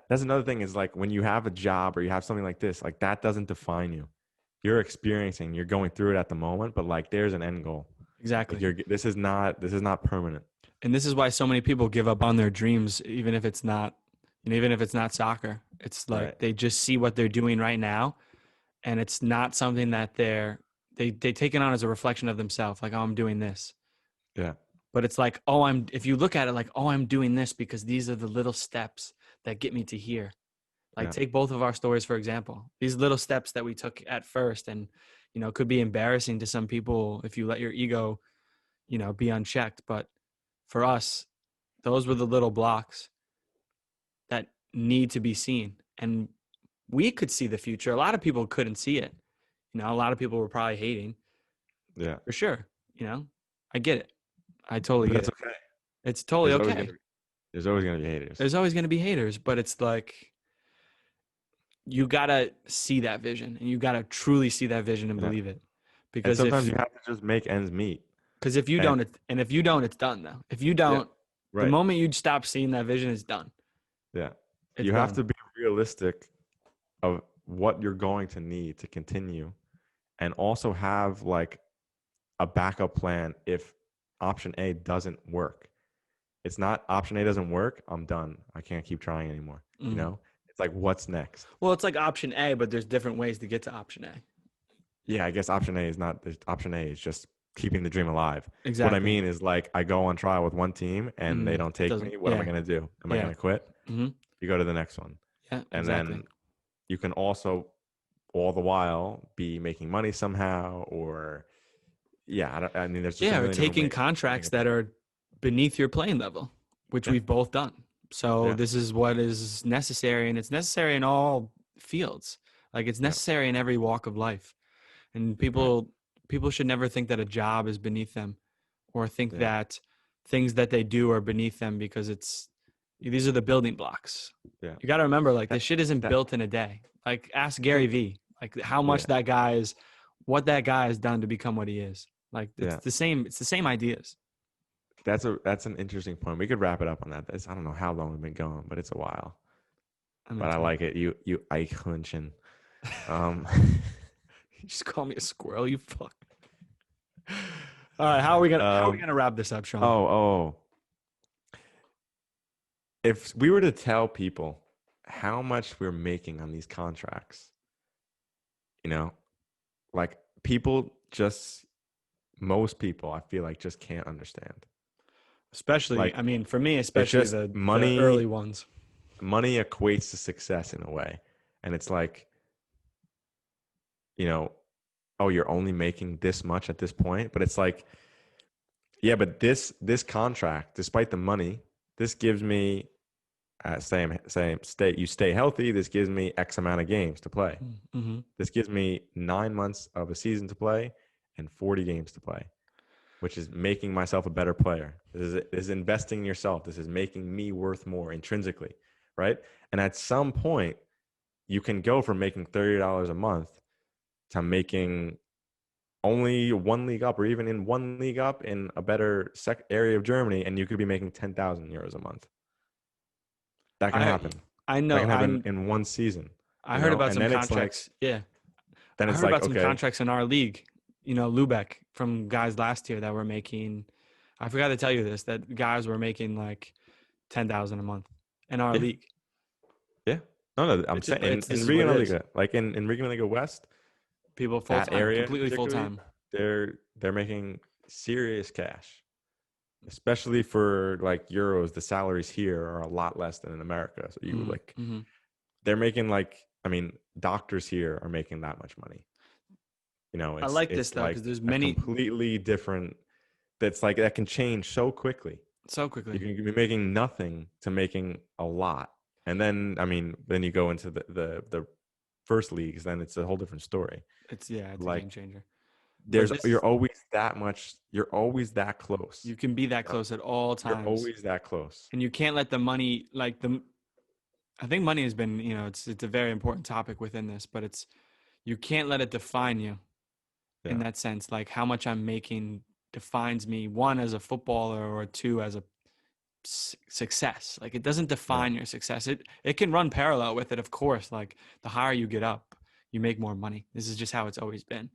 another thing, is like, when you have a job or you have something like this, like, that doesn't define you. You're experiencing, you're going through it at the moment, but like, there's an end goal. Exactly. Like, this is not permanent. And this is why so many people give up on their dreams, even if it's not, even if it's not soccer. It's like Right. they just see what they're doing right now, and it's not something that they take it on as a reflection of themselves. Like, oh, I'm doing this. Yeah. But it's like, if you look at it like, oh, I'm doing this because these are the little steps that get me to here. Like, Yeah. take both of our stories, for example. These little steps that we took at first, and, could be embarrassing to some people if you let your ego, be unchecked. But for us, those were the little blocks that need to be seen. And we could see the future. A lot of people couldn't see it. A lot of people were probably hating, Yeah. for sure. I get it. I totally But get that's it. okay. It's totally There's okay. always gonna be haters. There's always going to be haters, but it's like, you got to see that vision, and you got to truly see that vision and Yeah. believe it. And Because sometimes you have to just make ends meet. if you And- don't, and if you don't, it's done though. If you don't, the Right. moment you stop seeing that vision, it's done. Yeah. It's You have done. to be realistic of what you're going to need to continue, and also have like a backup plan if option A doesn't work. It's not option A doesn't work, I'm done. I can't keep trying anymore. Mhm. It's like, what's next? Well, it's like option A, but there's different ways to get to option A. Yeah, I guess option A is not, option A is just keeping the dream alive. Exactly. What I mean is, like, I go on trial with one team and they don't take doesn't- me. What am I yeah. going to do? Am I Yeah. going to quit? Mm-hmm. You go to the next one. Yeah, And exactly. then you can also, all the while, be making money somehow, or I mean, there's just a or million different taking ways of contracts getting that are beneath your playing level, which Yeah. we've both done. So Yeah. this is what is necessary, and it's necessary in all fields. Like, it's Yeah. necessary in every walk of life. And people should never think that a job is beneath them, or think Yeah. that things that they do are beneath them, because these are the building blocks. Yeah. You got to remember, like, That- this shit isn't that- built in a day. Like, ask Gary Vee, like, how much what that guy has done to become what he is. Like, it's Yeah. the same. It's the same ideas. That's an interesting point. We could wrap it up on that. I don't know how long we've been going, but it's a while. But I like it. You Eichhörnchen. You just call me a squirrel, you fuck. All right, how are we gonna wrap this up, Sean? Oh. If we were to tell people how much we're making on these contracts, like, most people, I feel like, just can't understand. Especially, like, I mean, for me, especially just the money- early ones. Money equates to success in a way, and it's like, oh, you're only making this much at this point, but it's like, yeah, but this contract, despite the money, this gives me you stay healthy. This gives me X amount of games to play. Mm-hmm. This gives me 9 months of a season to play and 40 games to play, which is making myself a better player. This is investing in yourself. This is making me worth more intrinsically, right? And at some point, you can go from making $30 a month to making only one league up, or even in one league up in a better area of Germany, and you could be making 10,000 euros a month. That can happen. I know. That can happen in one season. I heard about some contracts. Then it's I heard like, about some okay, contracts in our league. Lubeck, from guys last year that were making. I forgot to tell you this, that guys were making like 10,000 a month in our league. Yeah. No, I'm saying in Regionalliga, like in Regionalliga West, people full that time, area completely full time. They're making serious cash, especially for like euros. The salaries here are a lot less than in America. So they're making, like, I mean, doctors here are making that much money. I like this though, because there's many completely different. That's like, that can change so quickly. So quickly. You can be making nothing to making a lot. And then, I mean, then you go into the first leagues, then it's a whole different story. It's a game changer. You're always that close. You can be that close at all times. You're always that close. And you can't let the money, I think money has been, it's a very important topic within this, but you can't let it define you in that sense. Like, how much I'm making defines me, one, as a footballer, or two, as a success. Like, it doesn't define your success. It can run parallel with it, of course. Like, the higher you get up, you make more money. This is just how it's always been.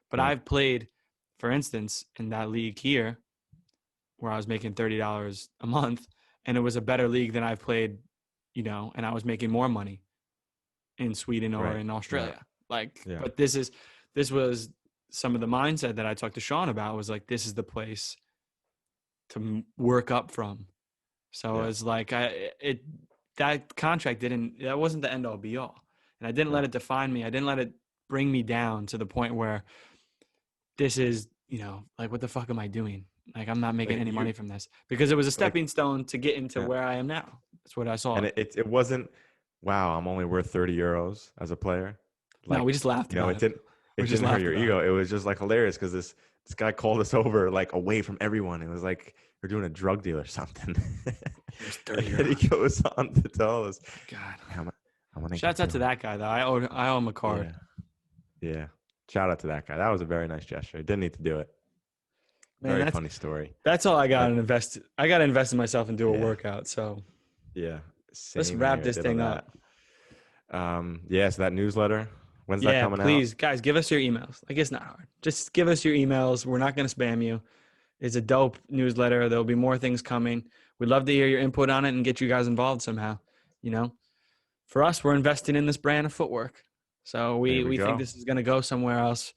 But I've played, for instance, in that league here, where I was making $30 a month, and it was a better league than I've played, and I was making more money in Sweden or in Australia. But this was some of the mindset that I talked to Sean about, was like, this is the place to work up from. So it's like that contract that wasn't the end all be all. And I didn't let it define me. I didn't let it bring me down to the point where this is, like, what the fuck am I doing? Like, I'm not making any money from this, because it was a stepping stone to get into where I am now. That's what I saw. And it wasn't, wow, I'm only worth 30 euros as a player. Like, no, we just laughed about it. It didn't hurt your ego. It was just like hilarious, because this guy called us over, like, away from everyone. It was like we're doing a drug deal or something. And he goes on to tell us, God, shouts out to that guy, though. I owe him a card. Yeah. Shout out to that guy. That was a very nice gesture. Didn't need to do it. Very funny story. That's all I got to invest. I got to invest in myself and do a workout. So let's wrap this thing up. So that newsletter. When's that coming out? Please, guys, give us your emails. Like, it's not hard. Just give us your emails. We're not going to spam you. It's a dope newsletter. There'll be more things coming. We'd love to hear your input on it and get you guys involved somehow. For us, we're investing in this brand of Footwork. So we think this is going to go somewhere else,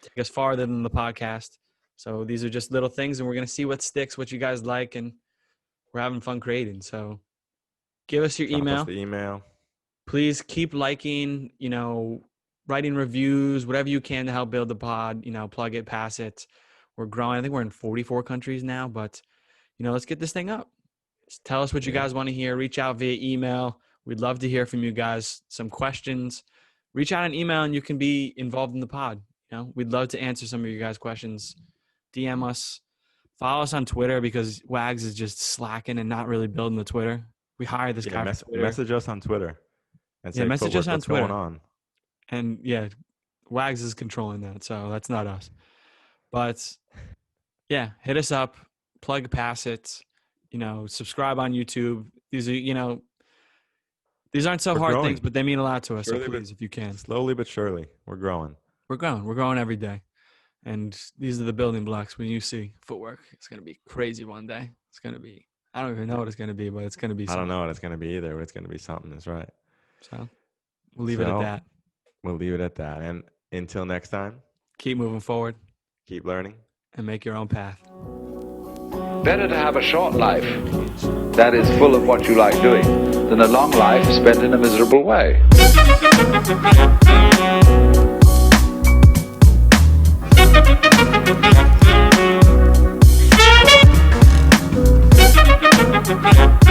take us farther than the podcast. So these are just little things, and we're going to see what sticks, what you guys like, and we're having fun creating. So give us your email. Drop us the email. Please keep liking, writing reviews, whatever you can to help build the pod, plug it, pass it. We're growing. I think we're in 44 countries now, but, let's get this thing up. Just tell us what you guys want to hear. Reach out via email. We'd love to hear from you guys. Some questions. Reach out an email and you can be involved in the pod. We'd love to answer some of you guys' questions. DM us. Follow us on Twitter, because Wags is just slacking and not really building the Twitter. We hired this guy for Twitter. Message us on Twitter. And say, message us on what's Twitter. going on? And Wags is controlling that, so that's not us. But hit us up, plug, pass it, subscribe on YouTube. These are, these aren't so hard things, but they mean a lot to us. So please, if you can. Slowly but surely, we're growing. We're growing every day. And these are the building blocks. When you see Footwork, it's going to be crazy one day. It's going to be, I don't even know what it's going to be, but it's going to be something. I don't know what it's going to be either, but it's going to be something. That's right. So we'll leave it at that. We'll leave it at that. And until next time, keep moving forward. Keep learning. And make your own path. Better to have a short life that is full of what you like doing than a long life spent in a miserable way. We'll be right back.